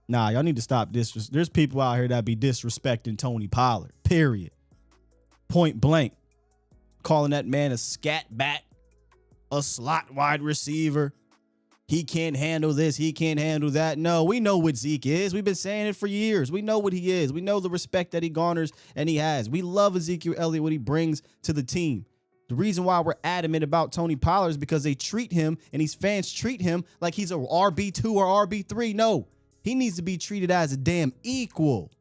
Nah, y'all need to stop this. There's people out here that be disrespecting Tony Pollard, period. Point blank. Calling that man a scat back, a slot wide receiver. He can't handle this. He can't handle that. No, we know what Zeke is. We've been saying it for years. We know what he is. We know the respect that he garners and he has. We love Ezekiel Elliott, what he brings to the team. The reason why we're adamant about Tony Pollard is because they treat him and these fans treat him like he's a RB2 or RB3. No, he needs to be treated as a damn equal.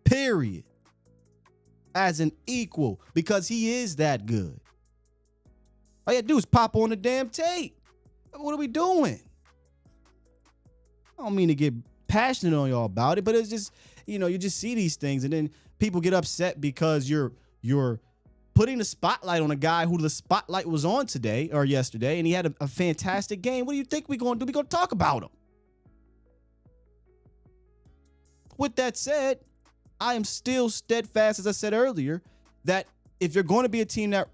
Period. As an equal, because he is that good. All you have to do is pop on the damn tape. What are we doing? I don't mean to get passionate on y'all about it, but it's just, you just see these things and then people get upset because you're putting the spotlight on a guy who the spotlight was on today or yesterday and he had a fantastic game. What do you think we're going to do? We're going to talk about him. With that said, I am still steadfast, as I said earlier, that if you're going to be a team that,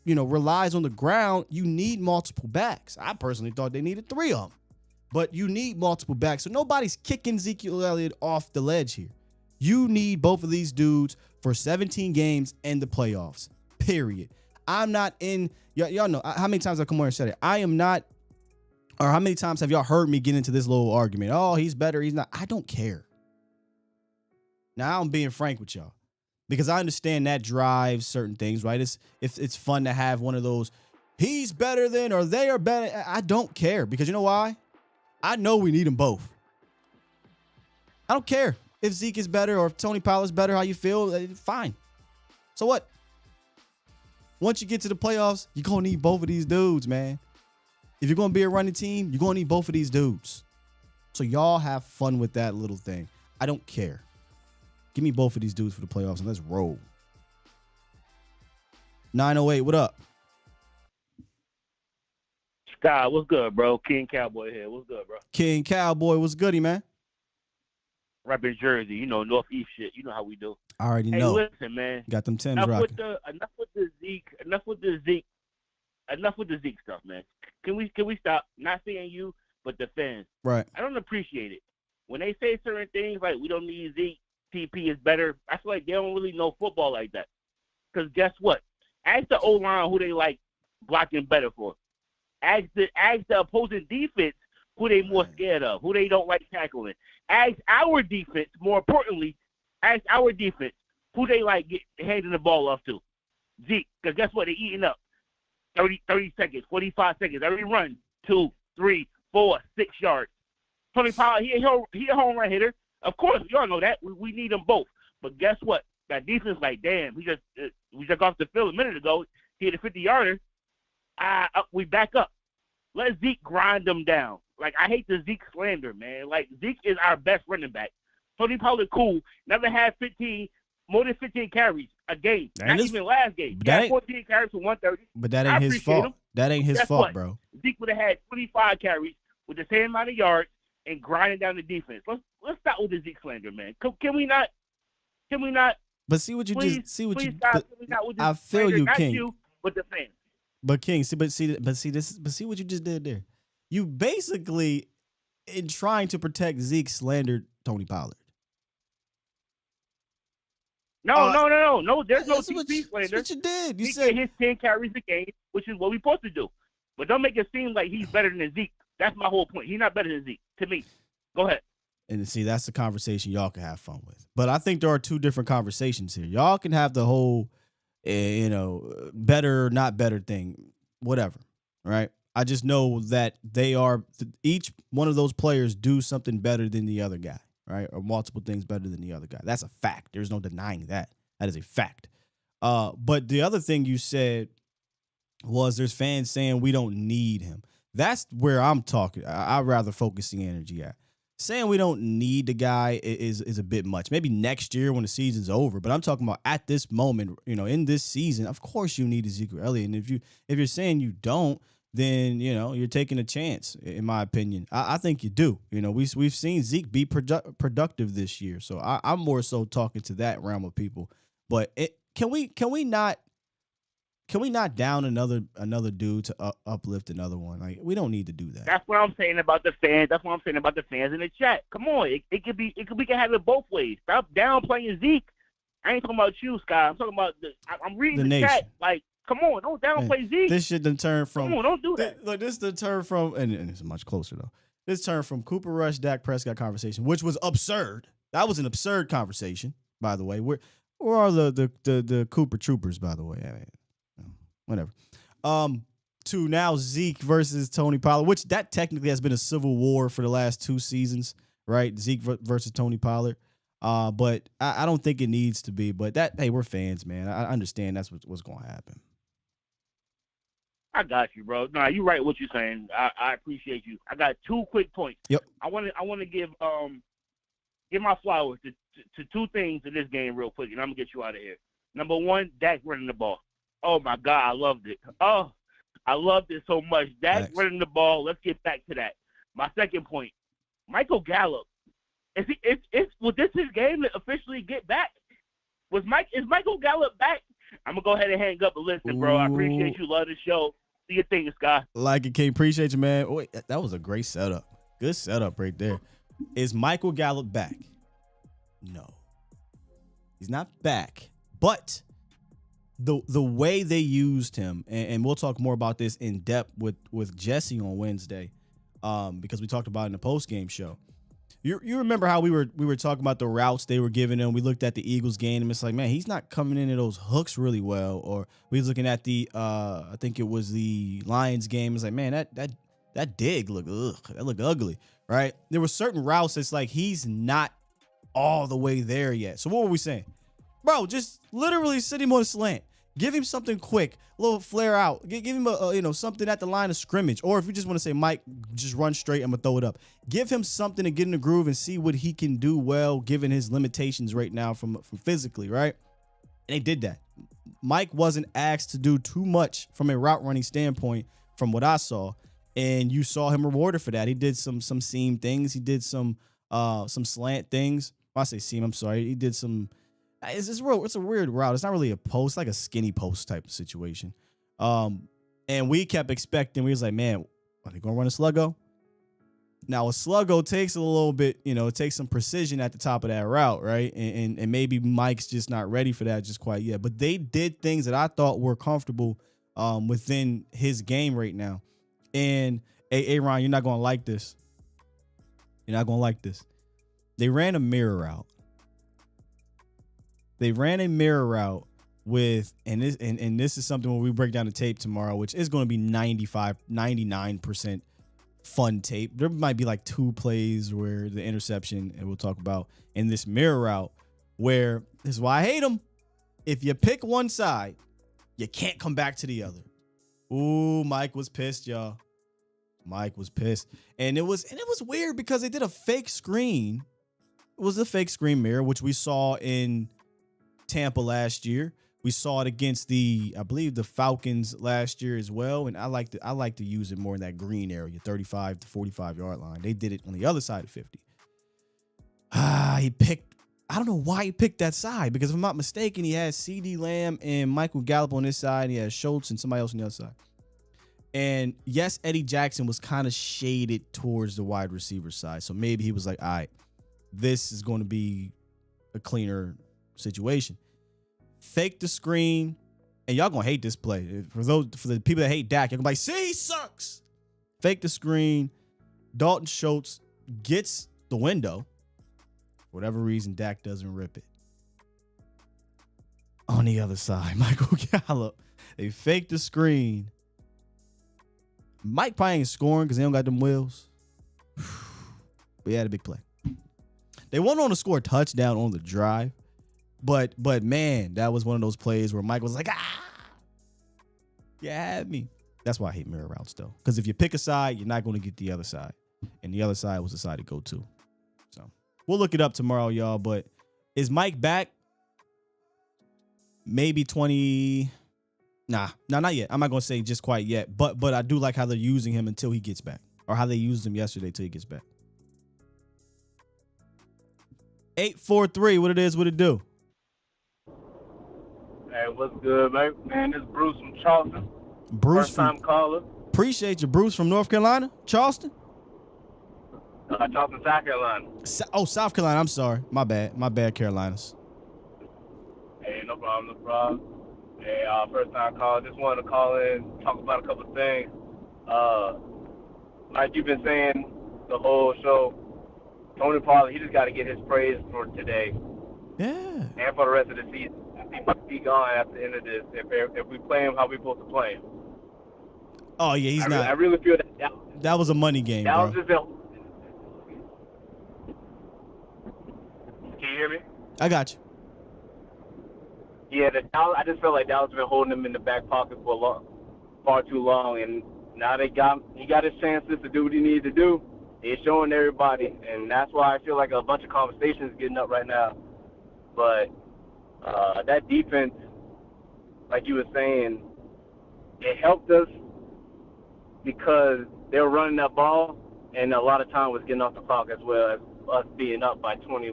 relies on the ground, you need multiple backs. I personally thought they needed 3 of them, but you need multiple backs. So nobody's kicking Ezekiel Elliott off the ledge here. You need both of these dudes for 17 games and the playoffs, period. I'm not in, y'all know how many times I come on and said it. I am not, or how many times have y'all heard me get into this little argument? Oh, he's better, he's not. I don't care. Now I'm being frank with y'all because I understand that drives certain things, right? It's fun to have one of those, he's better than, or they are better. I don't care because you know why? I know we need them both. I don't care if Zeke is better or if Tony Pollard's better, how you feel, fine. So what? Once you get to the playoffs, you're going to need both of these dudes, man. If you're going to be a running team, you're going to need both of these dudes. So y'all have fun with that little thing. I don't care. Give me both of these dudes for the playoffs and let's roll. 908, what up? Sky, what's good, bro? King Cowboy here. What's good, bro? King Cowboy, what's goody, man? Right in Jersey, you know, northeast shit. You know how we do. I already Hey, know. listen, man. Got them Timbs Enough rocking. with the Zeke stuff, man. Can we stop? Not saying you, but the fans. Right. I don't appreciate it when they say certain things like we don't need Zeke. TP is better. I feel like they don't really know football like that. Because guess what? Ask the O-line who they like blocking better for. Ask the opposing defense who they more scared of, who they don't like tackling. Ask our defense, more importantly, who they like handing the ball off to. Zeke, because guess what? They're eating up 30 seconds, 45 seconds. Every run, 2, 3, 4, 6 yards. Tony Pollard, he a home run hitter. Of course, y'all know that. We need them both. But guess what? That defense, like, damn, we just off the field a minute ago. He hit a 50-yarder. We back up. Let Zeke grind them down. Like, I hate the Zeke slander, man. Like, Zeke is our best running back. Tony Pollard, cool. Never had more than 15 carries a game. Not even last game. He had 14 carries for 130. But that ain't his fault. That ain't his fault, bro. Zeke would have had 25 carries with the same amount of yards and grinding down the defense. Let's stop with the Zeke slander, man. Can we not? But see what you please, just see what please you. stop. But, Can we not with this I feel slander? you, Not King. you, but the fans. But King, see what you just did there. You basically, in trying to protect Zeke, slandered Tony Pollard. No. There's no TP slander. That's what you did. You Zeke said his 10 carries a game, which is what we're supposed to do. But don't make it seem like he's better than Zeke. That's my whole point. He's not better than Zeke to me. Go ahead. And see, that's the conversation y'all can have fun with. But I think there are two different conversations here. Y'all can have the whole, better, not better thing, whatever, right? I just know that each one of those players do something better than the other guy, right? Or multiple things better than the other guy. That's a fact. There's no denying that. That is a fact. But the other thing you said was there's fans saying we don't need him. That's where I'm talking. I'd rather focus the energy at. Saying we don't need the guy is a bit much. Maybe next year when the season's over, but I'm talking about at this moment, in this season, of course you need Ezekiel Elliott. And if you're saying you don't, then, you're taking a chance, in my opinion. I think you do. We've seen Zeke be productive this year. So I'm more so talking to that realm of people. But can we not down another dude to uplift another one? Like, we don't need to do that. That's what I'm saying about the fans. That's what I'm saying about the fans in the chat. Come on, we can have it both ways. Stop downplaying Zeke. I ain't talking about you, Sky. I'm talking about I'm reading the chat. Like, come on, don't downplay Zeke. This shit done turned from. Come on, don't do that. Look, this done turned from, and it's much closer though. This turned from Cooper Rush, Dak Prescott conversation, which was absurd. That was an absurd conversation, by the way. Where are the Cooper Troopers, by the way? I mean, whatever. To now Zeke versus Tony Pollard, which that technically has been a civil war for the last 2 seasons, right? Zeke versus Tony Pollard. But I don't think it needs to be. But hey, we're fans, man. I understand that's what's going to happen. I got you, bro. No, you're right what you're saying. I appreciate you. I got 2 quick points. Yep. I want to give my flowers to 2 things in this game real quick, and I'm gonna get you out of here. Number 1, Dak running the ball. Oh my God, I loved it. Oh, I loved it so much. Dak running the ball. Let's get back to that. My second point, Michael Gallup. Was this his game to officially get back? Is Michael Gallup back? I'm gonna go ahead and hang up and listen, bro. I appreciate you. Love the show. See your thing, Scott. Like it, King. Appreciate you, man. Wait, that was a great setup. Good setup right there. Is Michael Gallup back? No. He's not back. But the way they used him, and we'll talk more about this in depth with Jesse on Wednesday, because we talked about it in the post game show. You remember how we were talking about the routes they were giving him? We looked at the Eagles game and it's like, man, he's not coming into those hooks really well. Or we was looking at the I think it was the Lions game. It's like, man, that dig looked ugly, right? There were certain routes that's like he's not all the way there yet. So what were we saying? Bro, just literally sit him on a slant. Give him something quick, a little flare out. Give him something at the line of scrimmage. Or if you just want to say, Mike, just run straight, I'm going to throw it up. Give him something to get in the groove and see what he can do well, given his limitations right now from physically, right? And they did that. Mike wasn't asked to do too much from a route running standpoint from what I saw. And you saw him rewarded for that. He did some seam things. He did some slant things. When I say seam, I'm sorry. He did some... It's a weird route. It's not really a post, like a skinny post type of situation. And we kept expecting, we was like, man, are they going to run a sluggo? Now, a sluggo takes a little bit, it takes some precision at the top of that route, right? And maybe Mike's just not ready for that just quite yet. But they did things that I thought were comfortable within his game right now. And, hey, Ron, you're not going to like this. You're not going to like this. They ran a mirror route. They ran a mirror route with, and this is something when we break down the tape tomorrow, which is going to be 99% fun tape. There might be like 2 plays where the interception, and we'll talk about in this mirror route, where this is why I hate them. If you pick one side, you can't come back to the other. Ooh, Mike was pissed, y'all. Mike was pissed. And it was weird because they did a fake screen. It was a fake screen mirror, which we saw in Tampa last year. We saw it against I believe the Falcons last year as well. And I like to use it more in that green area, 35 to 45 yard line. They did it on the other side of 50. I don't know why he picked that side, because if I'm not mistaken, he has CeeDee Lamb and Michael Gallup on this side. And he has Schultz and somebody else on the other side. And yes, Eddie Jackson was kind of shaded towards the wide receiver side. So maybe he was like, all right, this is going to be a cleaner situation. Fake the screen, and y'all gonna hate this play. For the people that hate Dak, you're gonna be like, see, he sucks. Fake the screen. Dalton Schultz gets the window. For whatever reason, Dak doesn't rip it. On the other side, Michael Gallup. They fake the screen. Mike probably ain't scoring because they don't got them wheels. But he had a big play. They went on to score a touchdown on the drive. But man, that was one of those plays where Mike was like, you had me. That's why I hate mirror routes, though. Because if you pick a side, you're not going to get the other side. And the other side was the side to go to. So we'll look it up tomorrow, y'all. But is Mike back? Maybe 20. Nah, not yet. I'm not going to say just quite yet. But I do like how they're using him until he gets back. Or how they used him yesterday till he gets back. 843, what it do? Hey, what's good, man? This is Bruce from Charleston. Bruce, first-time caller. Appreciate you, Bruce from North Carolina, Charleston. Charleston, South Carolina. South Carolina. I'm sorry, my bad, Carolinas. Hey, no problem. Hey, first-time caller. Just wanted to call in, talk about a couple of things. Like you've been saying the whole show, Tony Pollard, he just got to get his praise for today. Yeah. And for the rest of the season. He must be gone at the end of this if we play him how we supposed to play him. Oh yeah, he's not. I really feel that was a money game, bro. Can you hear me? I got you. Yeah, I just felt like Dallas has been holding him in the back pocket for far too long, and now he got his chances to do what he needed to do. He's showing everybody, and that's why I feel like a bunch of conversations getting up right now. But that defense, like you were saying, it helped us because they were running that ball, and a lot of time was getting off the clock as well as us being up by 20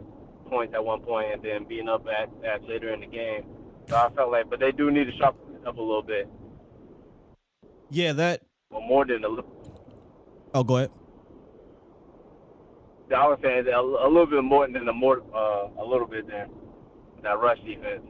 points at one point and then being up at later in the game. So I felt like, but they do need to sharpen it up a little bit. Yeah, that. Well, more than a little. Oh, go ahead. I was saying a little bit more than a little bit there. That rush defense.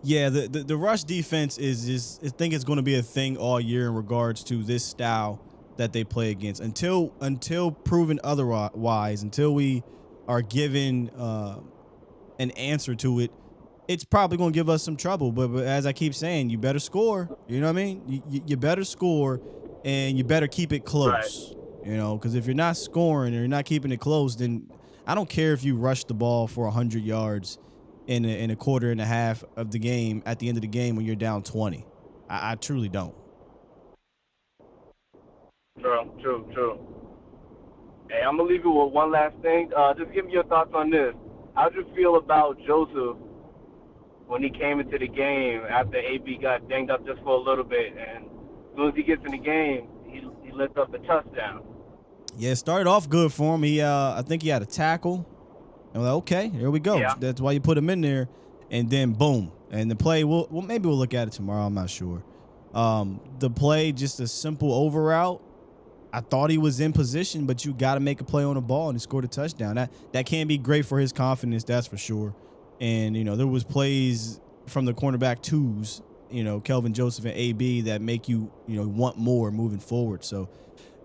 Yeah, the rush defense is I think it's going to be a thing all year in regards to this style that they play against. Until proven otherwise, until we are given an answer to it, it's probably going to give us some trouble. But as I keep saying, you better score. You know what I mean? You better score, and you better keep it close. Right. You know, because if you're not scoring or you're not keeping it close, then I don't care if you rush the ball for 100 yards in a quarter and a half of the game at the end of the game when you're down 20. I truly don't. True. Hey, I'm going to leave you with one last thing. Just give me your thoughts on this. How'd you feel about Joseph when he came into the game after AB got dinged up just for a little bit? And as soon as he gets in the game, he lifts up the touchdown. Yeah, it started off good for him. I think he had a tackle. And we're like, okay, here we go. Yeah. That's why you put him in there. And then boom. And the play, maybe we'll look at it tomorrow. I'm not sure. The play, just a simple over route. I thought he was in position, but you got to make a play on the ball, and he scored a touchdown. That can be great for his confidence, that's for sure. And, there was plays from the cornerback twos, Kelvin Joseph and AB that make you, want more moving forward. So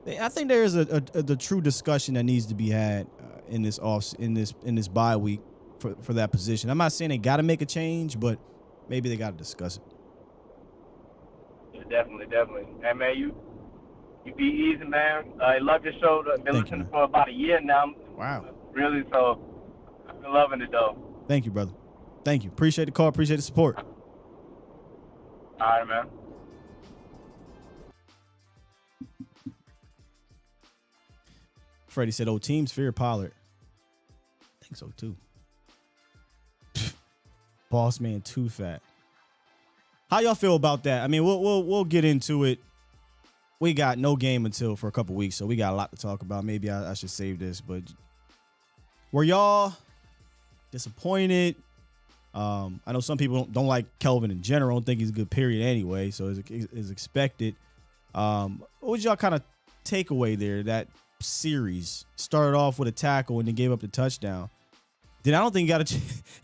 I think there is the true discussion that needs to be had in this bye week for that position. I'm not saying they got to make a change, but maybe they got to discuss it. Yeah, definitely. Hey, man, you be easy, man. I love your show. I've been listening for about a year now. Wow. Really, so I've been loving it, though. Thank you, brother. Thank you. Appreciate the call. Appreciate the support. All right, man. Freddie said, "Oh, teams fear Pollard." I think so too. Boss man, too fat. How y'all feel about that? I mean, we'll get into it. We got no game until for a couple weeks, so we got a lot to talk about. Maybe I should save this, but were y'all disappointed? I know some people don't like Kelvin in general. Don't think he's a good period anyway, so is expected. What was y'all kind of takeaway there? That series started off with a tackle and then gave up the touchdown. Then I don't think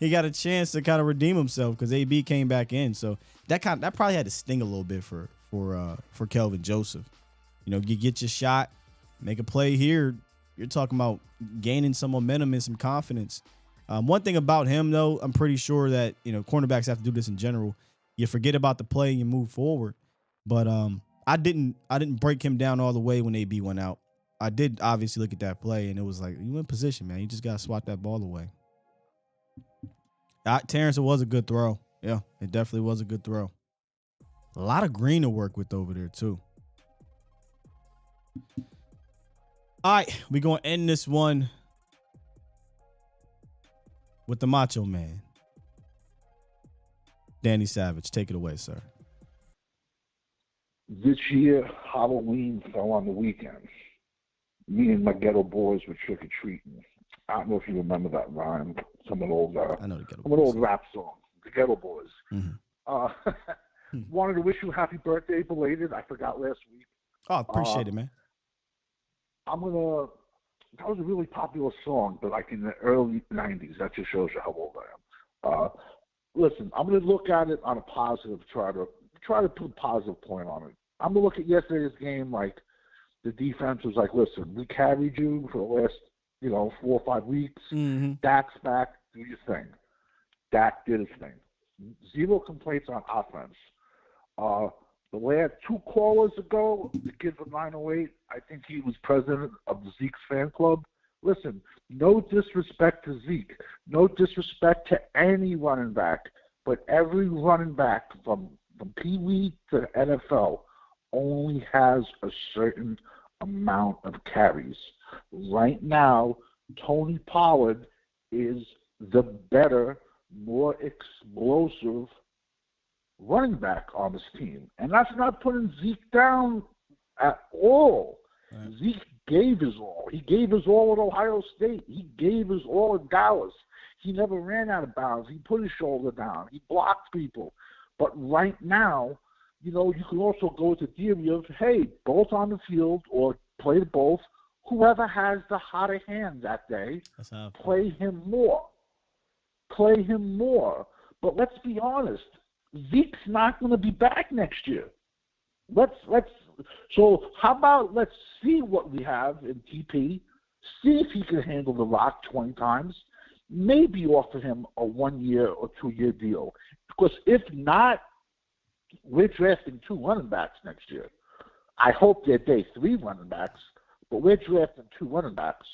he got a chance to kind of redeem himself because AB came back in. So that probably had to sting a little bit for Kelvin Joseph. You get your shot, make a play here. You're talking about gaining some momentum and some confidence. One thing about him, though, I'm pretty sure that cornerbacks have to do this in general. You forget about the play and you move forward. But I didn't break him down all the way when AB went out. I did obviously look at that play and it was like, you in position, man. You just got to swat that ball away. Terrence, it was a good throw. Yeah, it definitely was a good throw. A lot of green to work with over there, too. All right, we're going to end this one with the Macho Man. Danny Savage, take it away, sir. This year, Halloween fell on the weekend. Me and my ghetto boys were trick-or-treating. I don't know if you remember that rhyme. Some of old, I know the ghetto boys. Old rap song. The Ghetto Boys. Mm-hmm. Wanted to wish you a happy birthday, belated. I forgot last week. Oh, appreciate it, man. That was a really popular song, but like in the early 90s. That just shows you how old I am. Listen, I'm going to look at it on a positive, try to put a positive point on it. I'm going to look at yesterday's game like the defense was like, listen, we carried you for the last, 4 or 5 weeks. Mm-hmm. Dak's back, do your thing. Dak did his thing. Zero complaints on offense. The last 2 callers ago, the kid from 908, I think he was president of the Zeke's fan club. Listen, no disrespect to Zeke, no disrespect to any running back, but every running back from Pee Wee to NFL only has a certain amount of carries. Right now, Tony Pollard is the better, more explosive running back on this team. And that's not putting Zeke down at all. Right. Zeke gave his all. He gave his all at Ohio State. He gave his all at Dallas. He never ran out of bounds. He put his shoulder down. He blocked people. But right now, you can also go with the theory of, hey, both on the field or play both. Whoever has the hotter hand that day, play him more. Play him more. But let's be honest, Zeke's not going to be back next year. So how about let's see what we have in TP, see if he can handle the rock 20 times, maybe offer him a 1-year or 2-year deal. Because if not, we're drafting 2 running backs next year. I hope they're day 3 running backs, but we're drafting 2 running backs.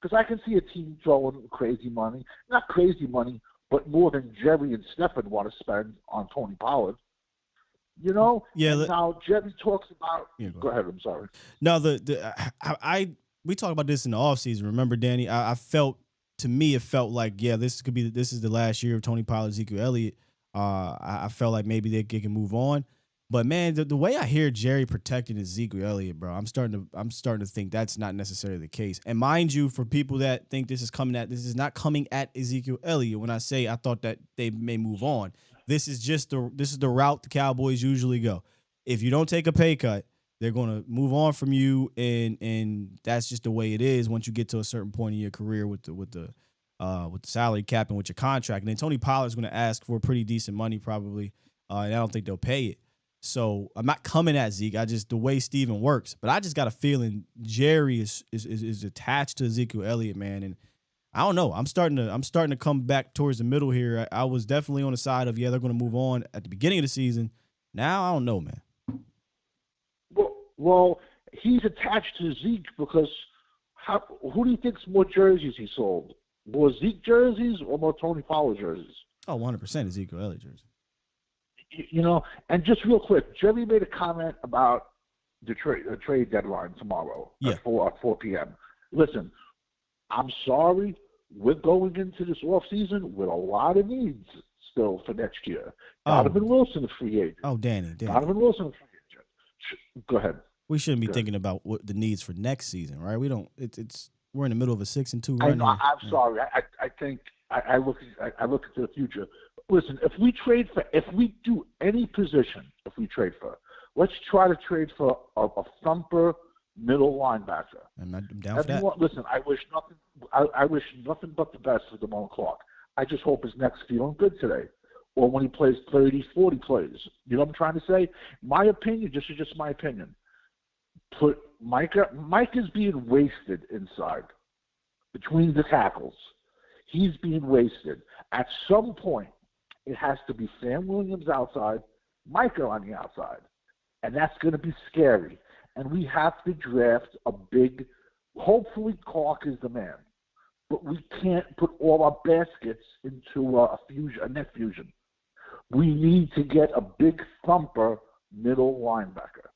Because I can see a team throwing crazy money, not crazy money, but more than Jerry and Stephen want to spend on Tony Pollard. You know? Yeah. Now Jerry talks about. Yeah, go ahead. I'm sorry. No, we talked about this in the offseason. Remember, Danny? I felt, to me, it felt like, this is the last year of Tony Pollard, Ezekiel Elliott. I felt like maybe they can move on. But man, the way I hear Jerry protecting Ezekiel Elliott, bro, I'm starting to think that's not necessarily the case. And mind you, for people that think this is not coming at Ezekiel Elliott. When I say I thought that they may move on, this is the route the Cowboys usually go. If you don't take a pay cut, they're going to move on from you, and that's just the way it is once you get to a certain point in your career with the salary cap and with your contract. And then Tony Pollard's going to ask for pretty decent money probably, and I don't think they'll pay it. So I'm not coming at Zeke. The way Steven works, but I just got a feeling Jerry is attached to Ezekiel Elliott, man. And I don't know. I'm starting to come back towards the middle here. I was definitely on the side of they're going to move on at the beginning of the season. Now I don't know, man. Well, he's attached to Zeke because who do you think's more jerseys he sold? More Zeke jerseys or more Tony Pollard jerseys? Oh, 100% Ezekiel Elliott jersey. You know, and just real quick, Jerry made a comment about the trade deadline tomorrow at 4 p.m. Listen, I'm sorry, we're going into this offseason with a lot of needs still for next year. Donovan Wilson is free agent. Oh, Danny. Donovan Wilson is free agent. Go ahead. We shouldn't be thinking about what the needs for next season, right? We don't. We're in the middle of a 6-2 run. I'm sorry. I think I look into the future. Listen, if we do any position, let's try to trade for a thumper middle linebacker. I'm down for that. Listen, I wish nothing but the best for Damone Clark. I just hope his neck's feeling good today, or when he plays 30, 40 plays. You know what I'm trying to say? My opinion, just my opinion. Put Micah's being wasted inside between the tackles. He's being wasted. At some point, it has to be Sam Williams outside, Micah on the outside. And that's going to be scary. And we have to draft a big, hopefully Clark is the man. But we can't put all our baskets into a net fusion. We need to get a big thumper middle linebacker.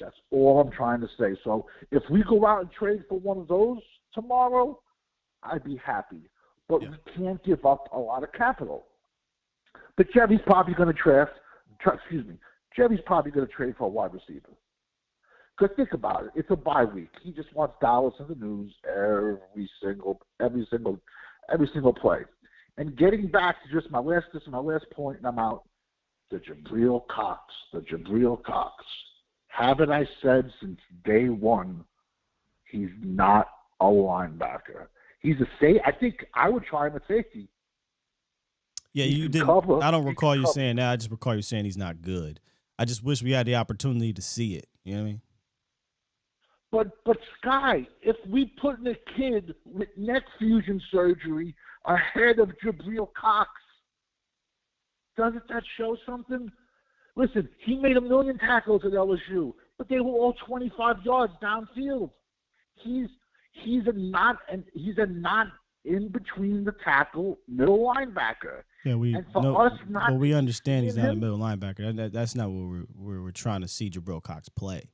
That's all I'm trying to say. So if we go out and trade for one of those tomorrow, I'd be happy. But we can't give up a lot of capital. But Jerry's probably going to Jerry's probably going to trade for a wide receiver. Because think about it, it's a bye week. He just wants Dallas in the news every single play. And getting back to just my last point, and I'm out. The Jabril Cox. Haven't I said since day one, he's not a linebacker. He's a safety. I think I would try him at safety. Yeah, you didn't. I don't recall you saying that. I just recall you saying he's not good. I just wish we had the opportunity to see it. You know what I mean? But Sky, if we put in a kid with neck fusion surgery ahead of Jabril Cox, doesn't that show something? Listen, he made 1 million tackles at LSU, but they were all 25 yards downfield. He's a not in between the tackle middle linebacker. Yeah, we understand he's not a middle linebacker. That's not what we're trying to see Jabril Cox play.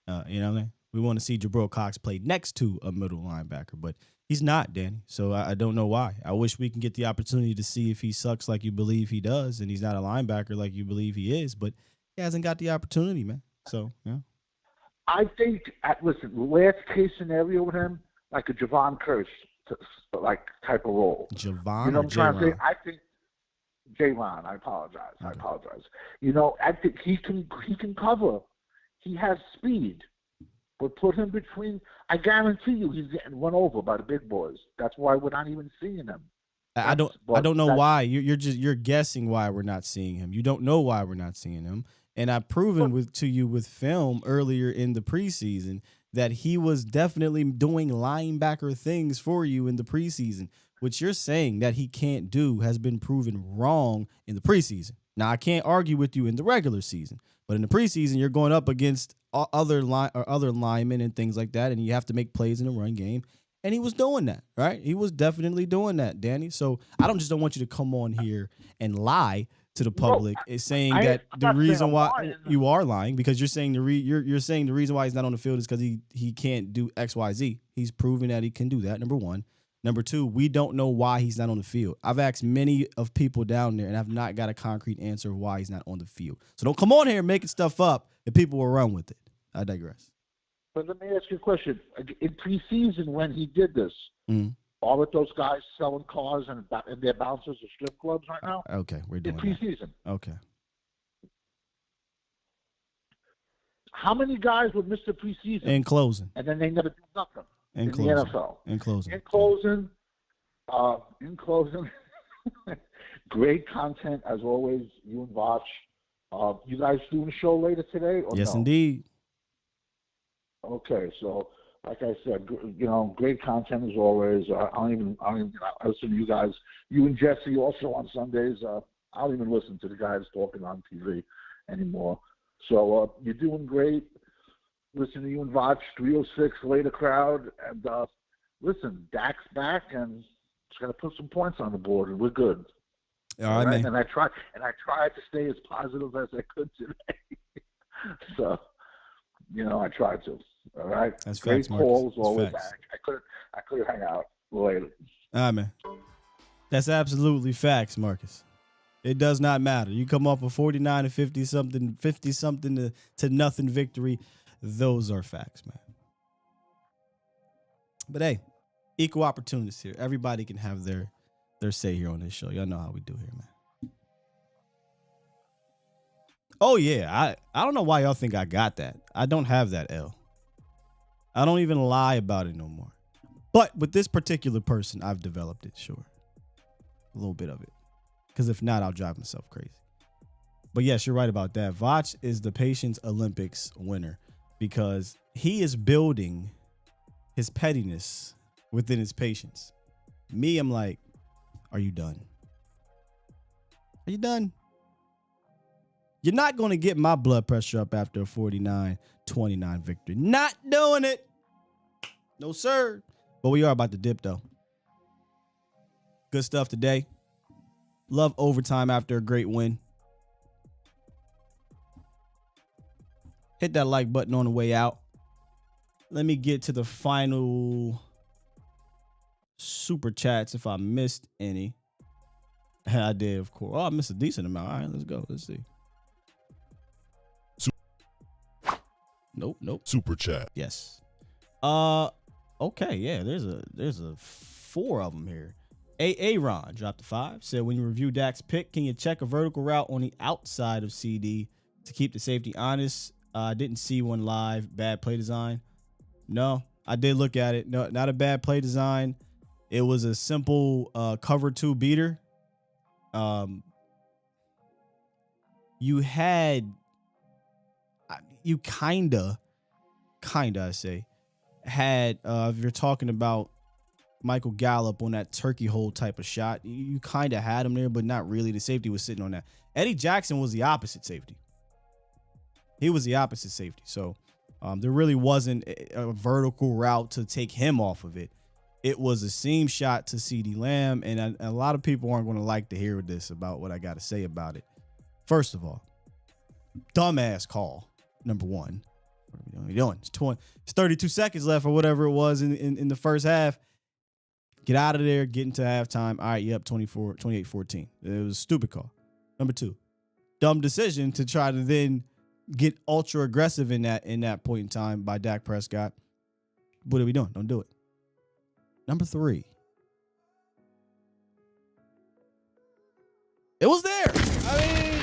You know what I mean? We want to see Jabril Cox play next to a middle linebacker, but he's not, Danny. So I don't know why. I wish we can get the opportunity to see if he sucks like you believe he does, and he's not a linebacker like you believe he is, but he hasn't got the opportunity, man. So, yeah. I think, listen, last case scenario with him, like a Javon Curse type of role. Javon, you know what I'm trying to say? I think Javon. I apologize. Okay. I apologize. You know, I think he can cover. He has speed. But put him between. I guarantee you, he's getting run over by the big boys. That's why we're not even seeing him. I don't know why. You're guessing why we're not seeing him. You don't know why we're not seeing him. And I've proven to you with film earlier in the preseason that he was definitely doing linebacker things for you in the preseason. What you're saying that he can't do has been proven wrong in the preseason. Now, I can't argue with you in the regular season, but in the preseason, you're going up against other linemen and things like that, and you have to make plays in the run game. And he was doing that, right? He was definitely doing that, Danny. So I don't want you to come on here and lie to the public, is saying that the reason why you are lying, because you're saying you're saying the reason why he's not on the field is because he can't do X, Y, Z. He's proven that he can do that. Number one. Number two, we don't know why he's not on the field. I've asked many of people down there, and I've not got a concrete answer of why he's not on the field. So don't come on here making stuff up, and people will run with it. I digress. But let me ask you a question. In preseason, when he did this, all of those guys selling cars and their bouncers or strip clubs right now? Okay, we're doing in preseason. That. Okay. How many guys would miss the preseason? In closing. And then they never do nothing. In the NFL. In closing. In closing, great content as always. You and Voch. You guys doing a show later today? Or yes, no? Indeed. Okay, so like I said, great content as always. I don't even listen to you guys. You and Jesse also on Sundays. I don't even listen to the guys talking on TV anymore. So you're doing great. Listen to you and Voch, 306 later crowd, and listen, Dak's back and just got to put some points on the board, and we're good. All right, man. And I tried to stay as positive as I could today. So, I tried to. All right. That's great facts, Marcus. calls all the way Facts. back. I couldn't hang out later. All right, man. That's absolutely facts, Marcus. It does not matter. You come off a 49 to 50 something to nothing victory. Those are facts, man. But hey, equal opportunities here. Everybody can have their say here on this show. Y'all know how we do here, man. Oh yeah, I don't know why y'all think I got that. I don't have that L. I don't even lie about it no more. But with this particular person, I've developed it, sure. A little bit of it. Because if not, I'll drive myself crazy. But yes, you're right about that. Voch is the Patience Olympics winner because he is building his pettiness within his patience. Me, I'm like, are you done? Are you done? You're not going to get my blood pressure up after a 49-29 victory. Not doing it. No, sir. But we are about to dip, though. Good stuff today. Love overtime after a great win. Hit that like button on the way out. Let me get to the final super chats if I missed any. I did, of course. Oh, I missed a decent amount. All right, let's go. Let's see. Nope. Super chat. Yes. Okay, yeah, there's a 4 of them here. Aaron dropped a 5. Said, when you review Dak's pick, can you check a vertical route on the outside of CeeDee to keep the safety honest? I didn't see one live. Bad play design. No, I did look at it. No, not a bad play design. It was a simple cover 2 beater. You kinda, I say, had if you're talking about Michael Gallup on that turkey hole type of shot, you kind of had him there, but not really. The safety was sitting on that. Eddie Jackson was the opposite safety. He was the opposite safety. So there really wasn't a vertical route to take him off of it. It was a seam shot to CeeDee Lamb, and a lot of people aren't going to like to hear this about what I got to say about it. First of all, dumbass call, number one. What are we doing? It's 32 seconds left or whatever it was in the first half. Get out of there, get into halftime. All right, you up 28-14. It was a stupid call. Number 2, dumb decision to try to then get ultra aggressive in that point in time by Dak Prescott. What are we doing? Don't do it. Number 3. It was there. I mean,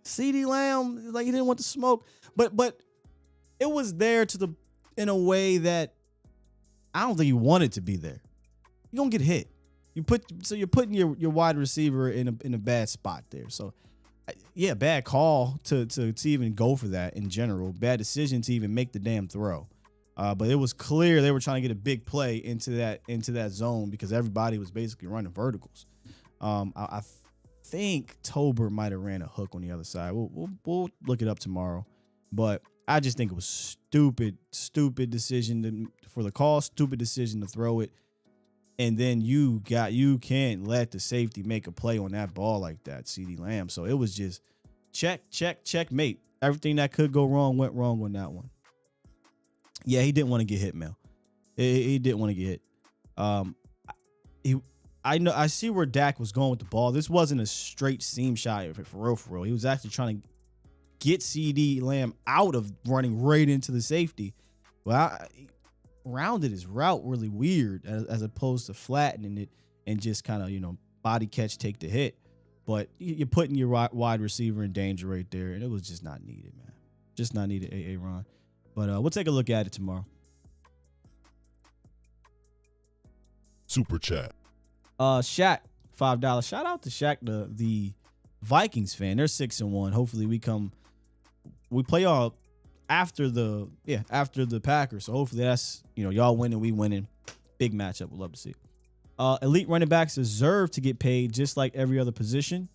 CeeDee Lamb, like, he didn't want the smoke, but it was there in a way that I don't think he wanted to be there. You're going to get hit. you're putting your wide receiver in a bad spot there. So yeah, bad call to even go for that in general. Bad decision to even make the damn throw. But it was clear they were trying to get a big play into that zone because everybody was basically running verticals. I think Tolbert might have ran a hook on the other side. We'll look it up tomorrow. But I just think it was stupid decision for the call, stupid decision to throw it. And then you can't let the safety make a play on that ball like that, CeeDee Lamb. So it was just checkmate. Everything that could go wrong went wrong on that one. Yeah, he didn't want to get hit, Mel. He didn't want to get hit. I see where Dak was going with the ball. This wasn't a straight seam shot for real. He was actually trying to get CeeDee Lamb out of running right into the safety. Well, rounded his route really weird as opposed to flattening it and just kind of, body catch, take the hit. But you're putting your wide receiver in danger right there, and it was just not needed, man. Just not needed, Ron. But we'll take a look at it tomorrow. Super chat. Shaq, $5. Shout out to Shaq, the Vikings fan. They're 6-1. Hopefully we play all after the Packers. So hopefully that's, y'all winning, we winning. Big matchup. We'd love to see. Elite running backs deserve to get paid just like every other position.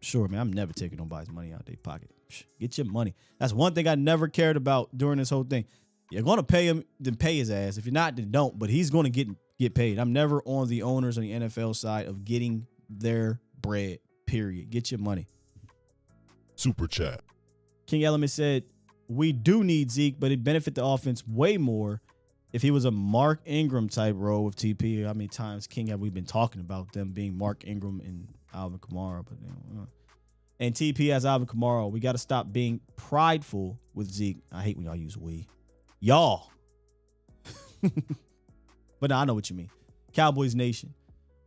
Sure, man. I'm never taking nobody's money out of their pocket. Get your money. That's one thing I never cared about during this whole thing. You're going to pay him, then pay his ass. If you're not, then don't. But he's going to get paid. I'm never on the owners on the NFL side of getting their bread, period. Get your money. Super chat. King Element said, we do need Zeke, but it'd benefit the offense way more if he was a Mark Ingram type role with TP. How many times, King, have we been talking about them being Mark Ingram and Alvin Kamara? But and TP as Alvin Kamara. We got to stop being prideful with Zeke. I hate when y'all use we. Y'all. But no, I know what you mean. Cowboys Nation.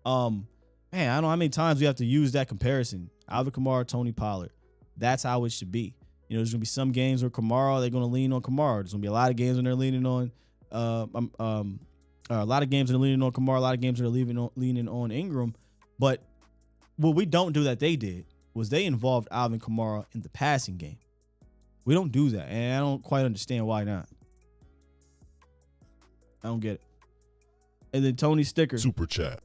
Man, I don't know how many times we have to use that comparison. Alvin Kamara, Tony Pollard. That's how it should be. There's going to be some games where they're going to lean on Kamara. There's going to be a lot of games when they're leaning on a lot of games that are leaning on Kamara, a lot of games that are leaning on Ingram. But what we don't do that they did was they involved Alvin Kamara in the passing game. We don't do that, and I don't quite understand why not. I don't get it. And then Tony Sticker. Super chat.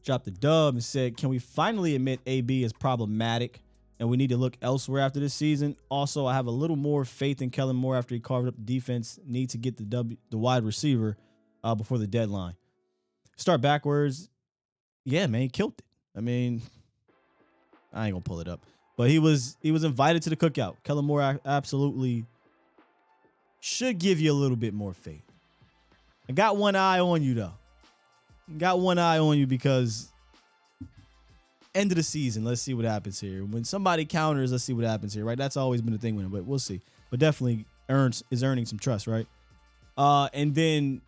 Dropped the dub and said, can we finally admit AB is problematic and we need to look elsewhere after this season? Also, I have a little more faith in Kellen Moore after he carved up the defense. Need to get the wide receiver before the deadline. Start backwards. Yeah, man, he killed it. I mean, I ain't going to pull it up. But he was invited to the cookout. Kellen Moore absolutely should give you a little bit more faith. I got one eye on you, though. Got one eye on you because end of the season, let's see what happens here. When somebody counters, let's see what happens here, right? That's always been the thing with him, but we'll see. But definitely is earning some trust, right? And then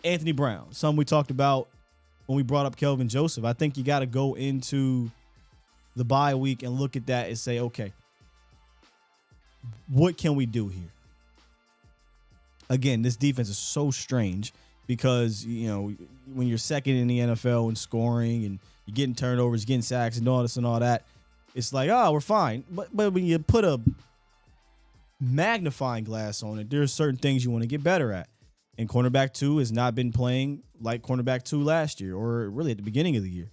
Anthony Brown, something we talked about when we brought up Kelvin Joseph. I think you got to go into the bye week and look at that and say, okay, what can we do here? Again, this defense is so strange because, when you're second in the NFL in scoring and you're getting turnovers, getting sacks and all this and all that, it's like, oh, we're fine. But when you put a magnifying glass on it, there are certain things you want to get better at. And cornerback 2 has not been playing like cornerback 2 last year or really at the beginning of the year.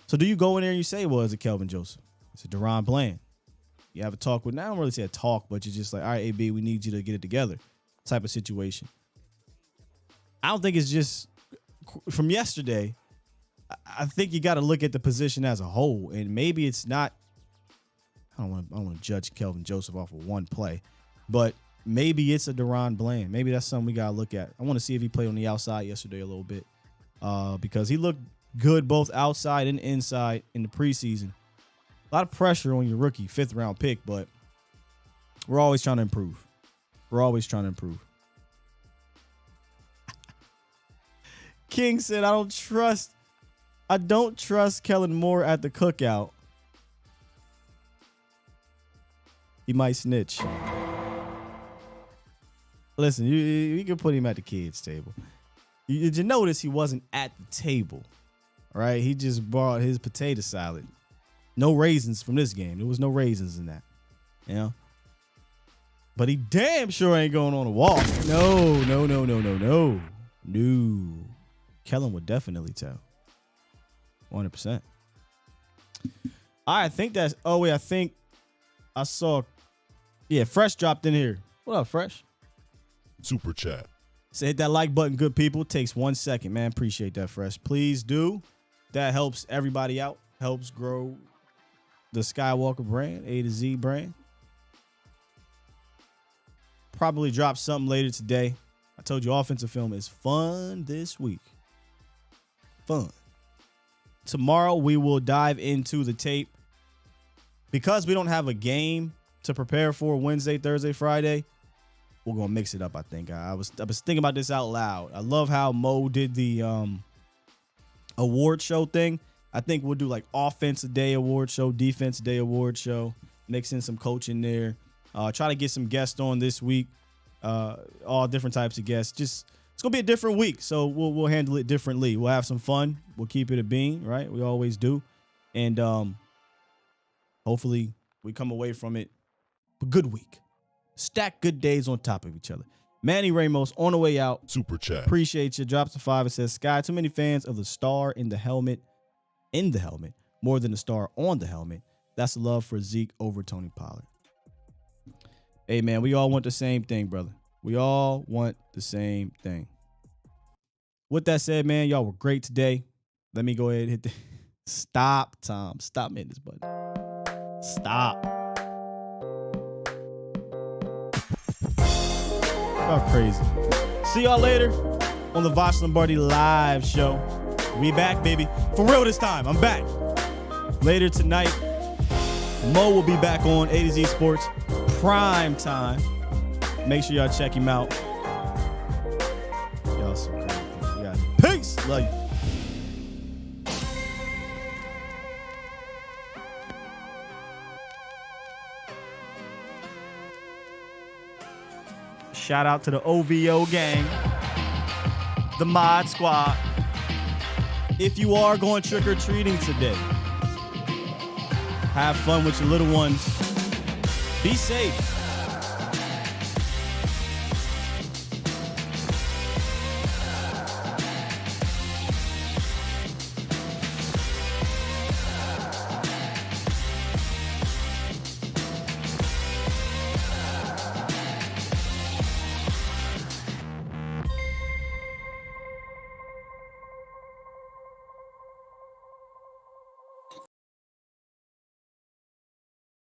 So do you go in there and you say, well, is it Kelvin Joseph? Is it Deron Bland? You have a talk with, I don't really say a talk, but you're just like, all right, AB, we need you to get it together type of situation. I don't think it's just from yesterday. I think you got to look at the position as a whole, and maybe it's not. I don't want to judge Kelvin Joseph off of one play, but maybe it's a Deron Bland. Maybe that's something we got to look at. I want to see if he played on the outside yesterday a little bit because he looked good both outside and inside in the preseason. A lot of pressure on your rookie 5th round pick, but we're always trying to improve. King said, I don't trust Kellen Moore at the cookout. He might snitch. Listen, you can put him at the kids' table. Did you notice he wasn't at the table? right? He just brought his potato salad. No raisins from this game. There was no raisins in that. You know? But he damn sure ain't going on a walk. No. Kellen would definitely tell. 100%. I think that's... Oh, wait, I think I saw... Yeah, Fresh dropped in here. What up, Fresh? Super chat. So hit that like button, good people. Takes 1 second, man. Appreciate that, Fresh. Please do. That helps everybody out. Helps grow the Skywalker brand, A to Z brand. Probably drop something later today. I told you offensive film is fun this week. Fun. Tomorrow we will dive into the tape. Because we don't have a game to prepare for Wednesday, Thursday, Friday, we're going to mix it up, I think. I was thinking about this out loud. I love how Mo did the award show thing. I think we'll do like offensive day award show, defense day award show, mix in some coaching there. Try to get some guests on this week. All different types of guests. Just it's gonna be a different week, so we'll handle it differently. We'll have some fun. We'll keep it a bean, right? We always do, and hopefully we come away from it a good week. Stack good days on top of each other. Manny Ramos on the way out. Super chat. Appreciate you. Drops a 5. It says, Sky, too many fans of the star in the helmet, more than the star on the helmet. That's love for Zeke over Tony Pollard. Hey, man, we all want the same thing, brother. We all want the same thing. With that said, man, y'all were great today. Let me go ahead and hit the... Stop, Tom. Stop hitting this button. Stop. Y'all crazy. See y'all later on the Vosh Lombardi live show. We back, baby. For real this time. I'm back. Later tonight, Mo will be back on A to Z Sports prime time. Make sure y'all check him out. Y'all so crazy. We got it. Peace. Love you. Shout out to the OVO gang, the Mod Squad. If you are going trick-or-treating today, have fun with your little ones. Be safe.